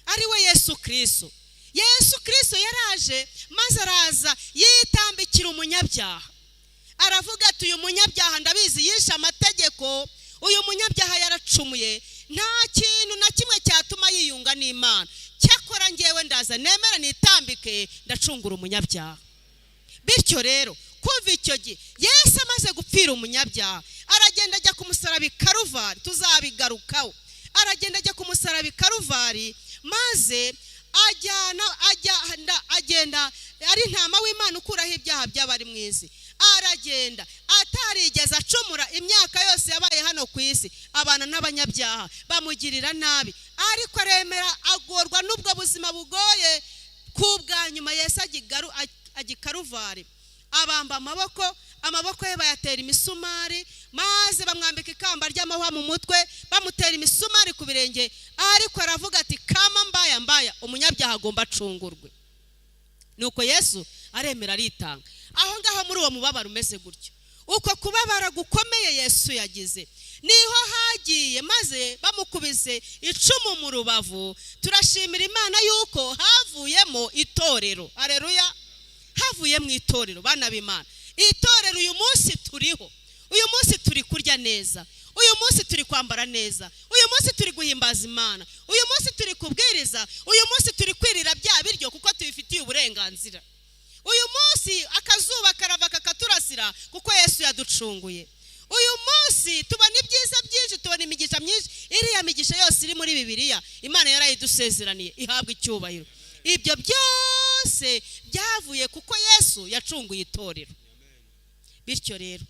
ari we Yesu Kristo. Yesu Kristo yaraje maze araza yitambikira umunyabyaha. Aravuga ati uyu munyabyaha ndabizi yishe amategeko, uyu munyabyaha yaracumuye, nta kintu na kimwe cyatuma yiyunga n'Imana. Cyakora ngewe ndaza nemera nitambike ndacungura umunyabyaha. Bityo rero kuva icyo gihe Yesu amaze gupfira umunyabyaha, aragenda ajya ku musaraba i Karuvari. Tuzabigarukaho. Aragenda ajya ku musaraba i Karuvari, maze agenda ari intama w'Imana ukuraho ibyaha by'abari mu isi. Aragenda atarigeze acumura imyaka yose yabaye hano ku isi, abana n'abanyabyaha bamugirira nabi, ariko aremera agorwa n'ubwo buzima bugoye. Kubwa nyuma Yesu ajya Karuvari, abamba amaboko ye bayatera imisumari, maze bamwambika ikamba ry'amahwa mu mutwe, bamutera imisumari ku birenge. Ariko aravuga ati kama mbaya umunyabyaha agomba acungurwe. Nuko Yesu aremera aritanga. Aho ngaho muri uwo mubabaro umeze gutyo, uko kubabara gukomeye Yesu yagize, niho hagiye maze bamukubise icumu mu rubavu. Turashimira Imana yuko havuyemo itorero. Haleluya. Havuyemo itorero, bana b'Imana. Itorero uyu munsi turiho, uyu munsi turi kurya neza, uyu munsi turi kwambara neza, uyu munsi turi guhimbaza Imana, uyu munsi turi kubwiriza, uyu munsi turi kwirira bya biryo kuko tubifitiye uburenganzira. Uyu munsi akazuba karava kakaturasira kuko Yesu yaducunguye. Uyu munsi tubona ibyiza byinshi, tubona imigisha myinshi. Iriya migisha yose iri muri Bibiliya Imana yarayidusezeraniye, ihabwa icyubahiro. Ibyo byose byavuye kuko Yesu yacunguye itorero. Bityo rero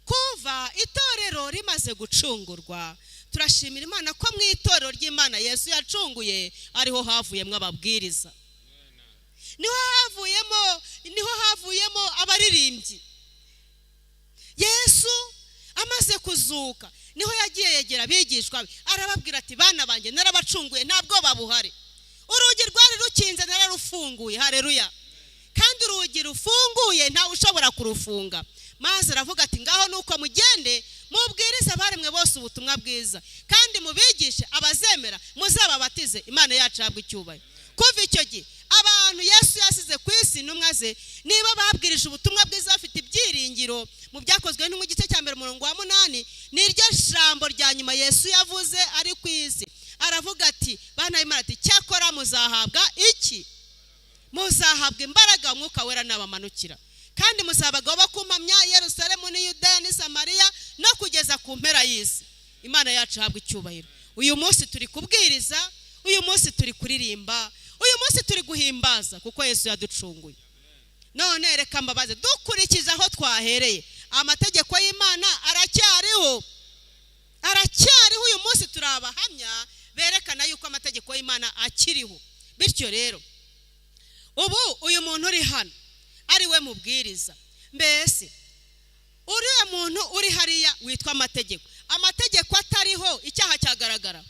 kuva itorero rimaze gucungurwa, turashimira Imana ko mu itorero ry'Imana Yesu yacunguye ariho havuyemo ababwiriza, niho havuyemo abaririmbyi. Yesu amaze kuzuka niho yagiye yegera abigishwa be, arababwira ati bana banjye narabacunguye, ntabwo babuhari. Urugi rwari rukinze nararufunguye. Haleluya. Kandi urugi rufunguye ntawe ushobora kurufunga. Maze aravuga ati ngaho nuko mugende mubwirize abaremwe bose ubutumwa bwiza, kandi mubigishe abazemera muzababatize, Imana yacu yabwe icyubahiro. kuva icyo gihe abantu Yesu yasize ku isi intumwa ze niba babwirije ubutumwa bwiza bafite ibyiringiro. Mu byakozwe no mu gice cya 8 niryo jambo rya nyuma Yesu yavuze ari ku isi. Aravuga ati bana b'Imana ati cyakora muzahabwa iki? Muzahabwa imbaraga Umwuka Wera nabamanukira, kandi muzabaga bakumamya Yerusalemu ni Yudaya ni Samariya no kugeza ku mpera y'isi. Imana yacu habwa icyubahiro. Uyu munsi turi kubwiriza, uyu munsi turi kuririmba, uyu munsi turi guhimbaza kuko Yesu yaducunguye. None reka mbabaze dukurikije aho twahereye, amategeko y'Imana aracyariho uyu munsi turabahamya berekana yuko amategeko y'Imana akiriho. Bityo rero ubu uyu muntu uri hano ari we mubwiriza, mbese uriya muntu uri hariya witwa amategeko atariho icyaha cyagaragara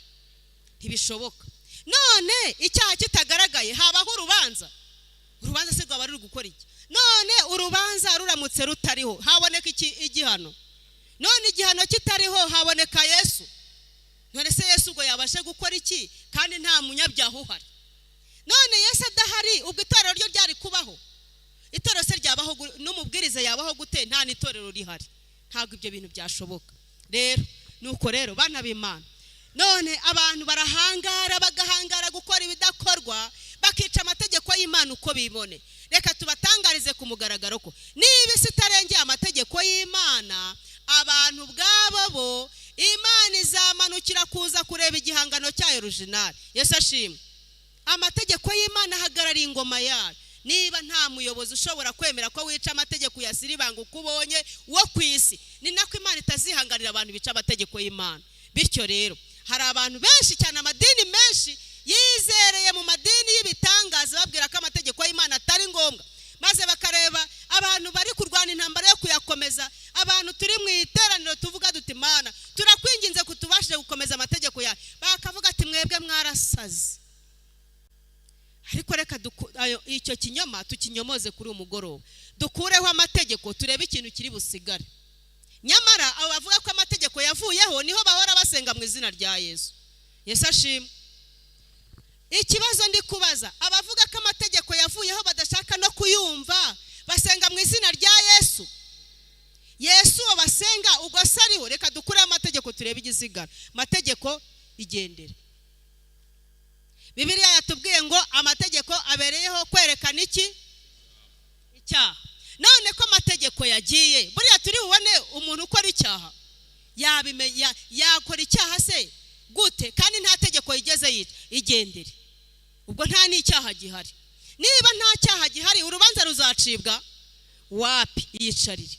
ntibishoboka. None icyaha kitagaragaye habaho urubanza se rwaba ruri gukora iki? None urubanza ruramutse rutariho haboneka iki? Igihano. None igihano kitariho haboneka Yesu. None se Yesu ubwo yabashe gukora iki kandi nta munyabyaha uhari? None Yesu adahari ubwo itorero ryo ryari kubaho? Itorero se ryabaho n'umubwiriza yabaho gute nta n'itorero rihari? Ntabwo ibyo bintu byashoboka. Rero nuko rero bana b'Imana, none abantu bagahangara gukora ibidakorwa, bakica amategeko y'Imana uko bibone. Reka tubatangarize ku mugaragaro ko niba isi itarengeye amategeko y'Imana, abantu bwabo bo Imana izamanukira kuza kureba igihangano cyayo original. Yesu ashimwe. Amategeko y'Imana ahagarariye ingoma yayo. Niba nta muyobozi ushobora kwemera ko wica amategeko ya siribanga ukubonye wo kwisi, ni nako Imana itazihangarira abantu bica amategeko y'Imana. Bityo rero hari abantu benshi cyane, amadini menshi yizereye mu madini y'ibitangaza babwira ko amategeko y'Imana atari ngombwa, maze bakareba abantu bari kurwana intambara yo kuyakomeza. Abantu turi mu iteraniro tuvuga duti Mana turakwinginze kutubashije gukomeza amategeko yawe, bakavuga ati mwebwe mwarasaze. Ariko reka icyo kinyoma tukinyomoze kuri umugoroba, dukureho amategeko turebe ikintu kiri busigare. Nyamara abo bavuga ko amategeko yavuyeho niho bahora basenga mu izina rya Yesu. Yesu ashimwe. Ikibazo ndi kubaza, abavuga ko amategeko yavuyeho badashaka no kuyumva basenga mu izina rya Yesu. Yesu basenga ubwo sariho. Reka dukureho amategeko turebe igisigara. Amategeko igendere. Bibiliya yatubwiye ngo amategeko abereyeho kwerekana iki? Icyaha. None ko amategeko yagiye, buriya turi bubone umuntu ukora icyaha yabimenya yakora icyaha se gute kandi nta tegeko yigeze yita? Igendere. Ubwo nta n'icyaha gihari. Niba nta cyaha gihari urubanza ruzacibwa wapi? Yicarire.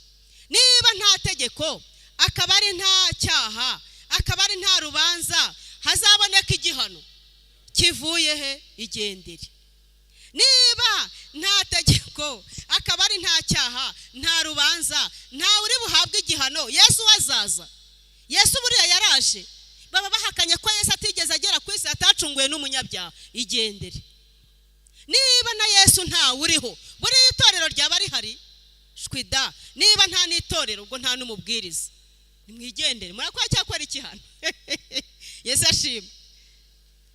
Niba nta tegeko akaba ari nta cyaha, akaba ari nta rubanza, hazaboneka igihano kivuye he? Igendere. Niba nta tegeko akaba ari nta cyaha, nta rubanza, nta uri buhabwe igihano, Yesu wazaza. Yesu buriya yaraje, baba bahakanye ko Yesu atigeze agera ku isi atacunguye n'umunyabyaha. Igendere. Niba na Yesu nta uriho, buriya itorero ryaba rihari? Shwida. Niba nta n'itorero ubwo nta n'umubwiriza. Nimwigendere. Murakora cyakora iki hano? Yesu ashimwe.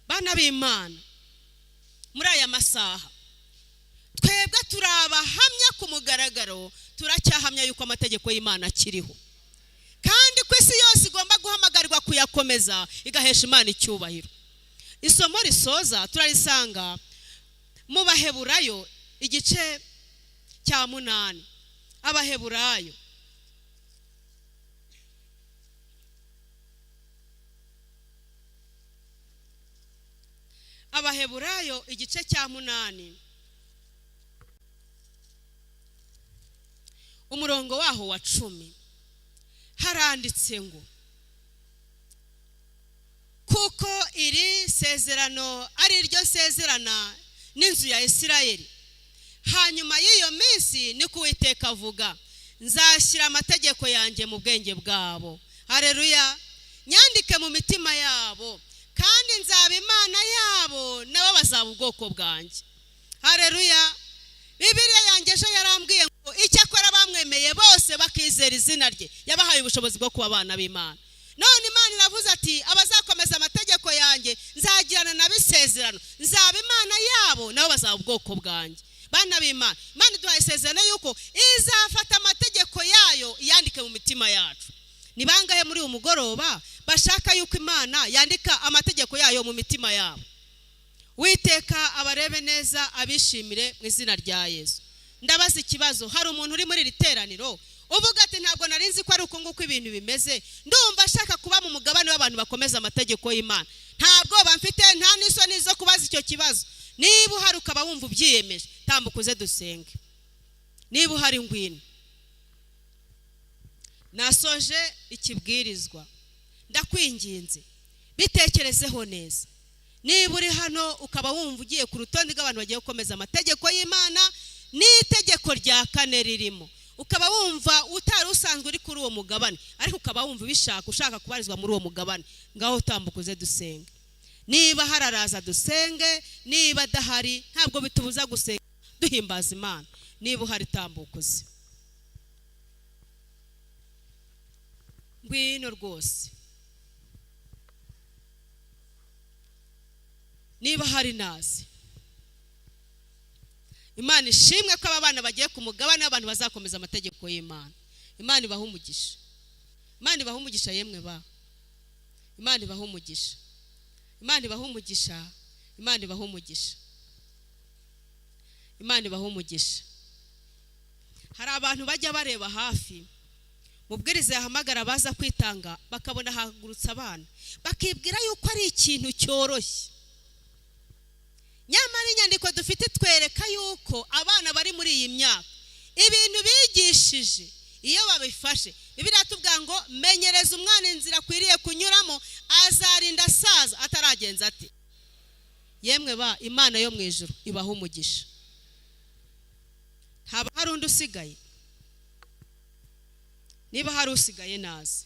Bana b'Imana, muri aya masaha twebwe turabahamya ku mugaragaro, turacyahamya yuko amategeko y'Imana akiriho, kandi ko isi yose igomba guhamagarirwa kuyakomeza igahesha Imana icyubahiro. Isomo risoza turarisanga mu Baheburayo igice cya 8. Abaheburayo Abaheburayo igice cya 8 umurongo waho wa 10 haranditse ngo kuko iri sezerano ari ryo sezerana n'inzu ya Isirayeli. Hanyuma y'iyo minsi ni Uwiteka avuga, nzashyira amategeko yanjye mu bwenge bwabo. Haleluya. Nyandike mu mitima yabo, kandi nzaba Imana yabo nabo bazaba ubwoko bwanjye. Haleluya. Bibiliya yanjye ejo yarambwiye ngo icyakora bamwemeye bose bakizera izina rye yabahaye ubushobozi bwo kuba abana b'Imana. None Imana iravuze ati abazakomeza amategeko yanjye nzagirana nabisezerano, nzaba Imana yabo babo nabo bazaba ubwoko bwanjye. Bana b'Imana, Imana iduhaye isezerano yuko izafata amategeko yayo yandike mu mitima yacu. Ni bangahe muri uyu mugoroba bashaka yuko Imana yandika amategeko yayo mu mitima yabo? Uwiteka abarebe neza, abishimire mu izina rya Yesu. Ndabaza ikibazo, hari umuntu uri muri iri teraniro uvuga ati ntabwo narinzi ko ari uko nguko ibintu bimeze, ndumva ashaka kuba mu mugabane w'abantu bakomeza amategeko y'Imana, ntabwo bamfite, nta n'isoni zo kubaza icyo kibazo. Niba uhari ukaba wumva ubyiyemeje, tambuka uze dusenge. Niba uhari ngwino. Nasoje ikibwirizwa, ndakwinginze bitekerezeho neza. Niba uri hano ukaba wumva ugiye ku rutonde rw'abantu bagiye gukomeza amategeko y'Imana, n'itegeko rya 4 ririmo, ukaba wumva utari usanzwe uri kuri uwo mugabane, ariko ukaba wumva ubishaka, ushaka kubarizwa muri uwo mugabane, ngaho tambuka uze dusenge. Niba hararaza dusenge, niba adahari ntabwo bitubuza gusenga duhimbaza Imana. Niba uhari tambuka uze. Ngwino rwose. Niba hari nazi. Imana ishimwe ko aba bana bagiye ku mugabane w'abantu bazakomeza amategeko y'Imana. Imana ibaha umugisha. Imana ibaha umugisha yemwe ba. Imana ibaha umugisha. Imana ibaha umugisha. Imana ibaha umugisha. Imana ibaha umugisha. Hari abantu bajya bareba hafi, mubwiriza yahamagara baza kwitanga, bakabona hagurutsa abana, bakibwira yuko ari ikintu cyoroshye. Nyamara inyandiko dufite twereka yuko abana bari muri iyi myaka ibintu bigishije iyo babifashe, Bibiliya tuvuga ngo menyereza umwana inzira akwiriye kunyuramo, azarinda asaza ataragenza ati. Yemwe ba, Imana yo mu ijuru ibaha umugisha. Haba hari undi usigaye? Niba hari usigaye nazi.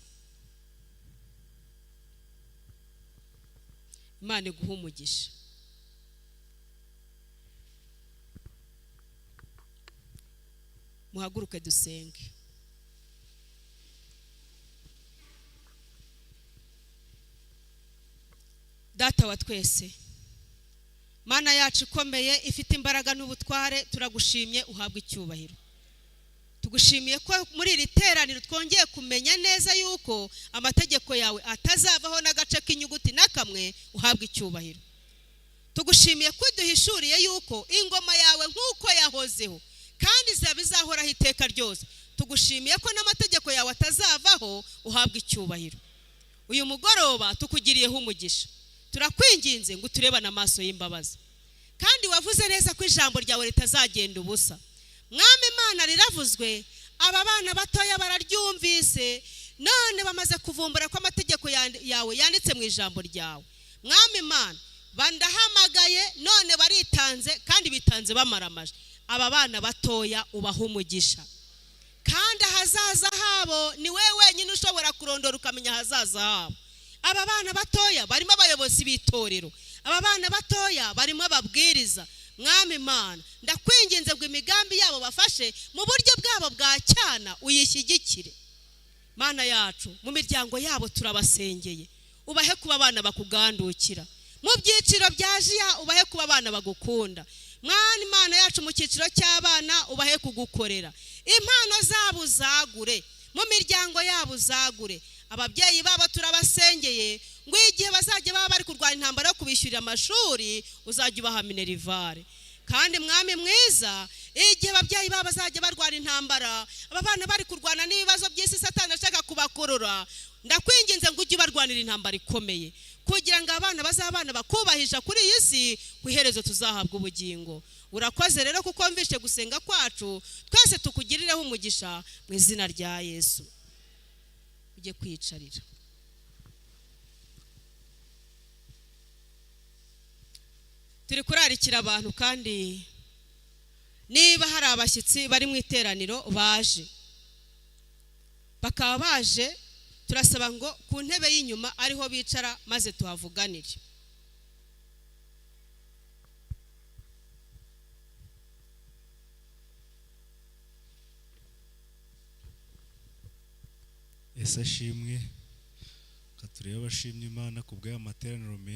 Imana iguha umugisha. Muhaguruke dusenge. Data wa twese, Mana yacu ikomeye ifite imbaraga n'ubutware, turagushimye, uhabwe icyubahiro. Tugushimiye ko muri iri teraniro twongeye kumenya neza yuko amategeko yawe atazavaho n'agace k'inyuguti na kamwe, uhabwe icyubahiro. Tugushimiye ko duhishuriye yuko ingoma yawe nk'uko yahozeho kandi zabizahoraho iteka ryose. Tugushimiye ko n'amategeko yawe atazavaho, uhabwe icyubahiro. Uyu mugoroba tukugiriyeho umugisha. Turakwinginze ngo turebane amaso y'imbabazi. Kandi wavuze neza ko ijambo ryawe ritazagenda ubusa. Mwami Imana, riravuzwe, aba bana batoya bararyumvise, none bamaze kuvumbura ko amategeko yawe yanditse mu ijambo ryawe. Mwami Imana, bandahamagaye none baritanze kandi bitanze bamaramaje. Aba bana batoya ubaha umugisha. Kandi ahazaza habo ni wewe wenyine ushobora kurondora ukamenya ahazaza habo. Aba bana batoya barimo abayobozi b'itorero. Aba bana batoya barimo ababwiriza. Mwami Imana, ndakwinginze ngo imigambi yabo bafashe mu buryo bwabo bwa cyana uyishyigikire. Mana yacu, mu miryango yabo turabasengeye. Ubahe kuba abana bakugandukira. Mu byiciro bya jiya ubahe kuba abana bagukunda. Mwana Imana yacu, mu cyiciro cy'abana ubahe kugukorera. Impano zabo zagure, mu miryango yabo zagure. Ababyeyi babo turabasengeye ngo igihe bazajya baba bari kurwana intambara yo kubishyurira amashuri, uzajya ubaha minerivare. Kandi Mwami mwiza, igihe ababyeyi babo bazajya barwana intambara, aba bana bari kurwana n'ibibazo by'isi Satani ashaka kubakurura, ndakwinginze ngo ujye barwanira intambara ikomeye, kugira ngo abana bazabana bakubahisha kuri iyi si, ku iherezo tuzahabwa ubugingo. Urakoze rero kuko mvishe gusenga kwacu, twese tukugirireho umugisha mu izina rya Yesu. Ujye kwiyicarira. Turi kurarikira abantu, kandi niba hari abashyitsi bari mu iteraniro baje, bakaba baje, turasaba ngo ku ntebe y'inyuma ariho bicara maze tuhavuganire. Ese ashimwe, katureba abashimye Imana kubw'aya materaniro meza.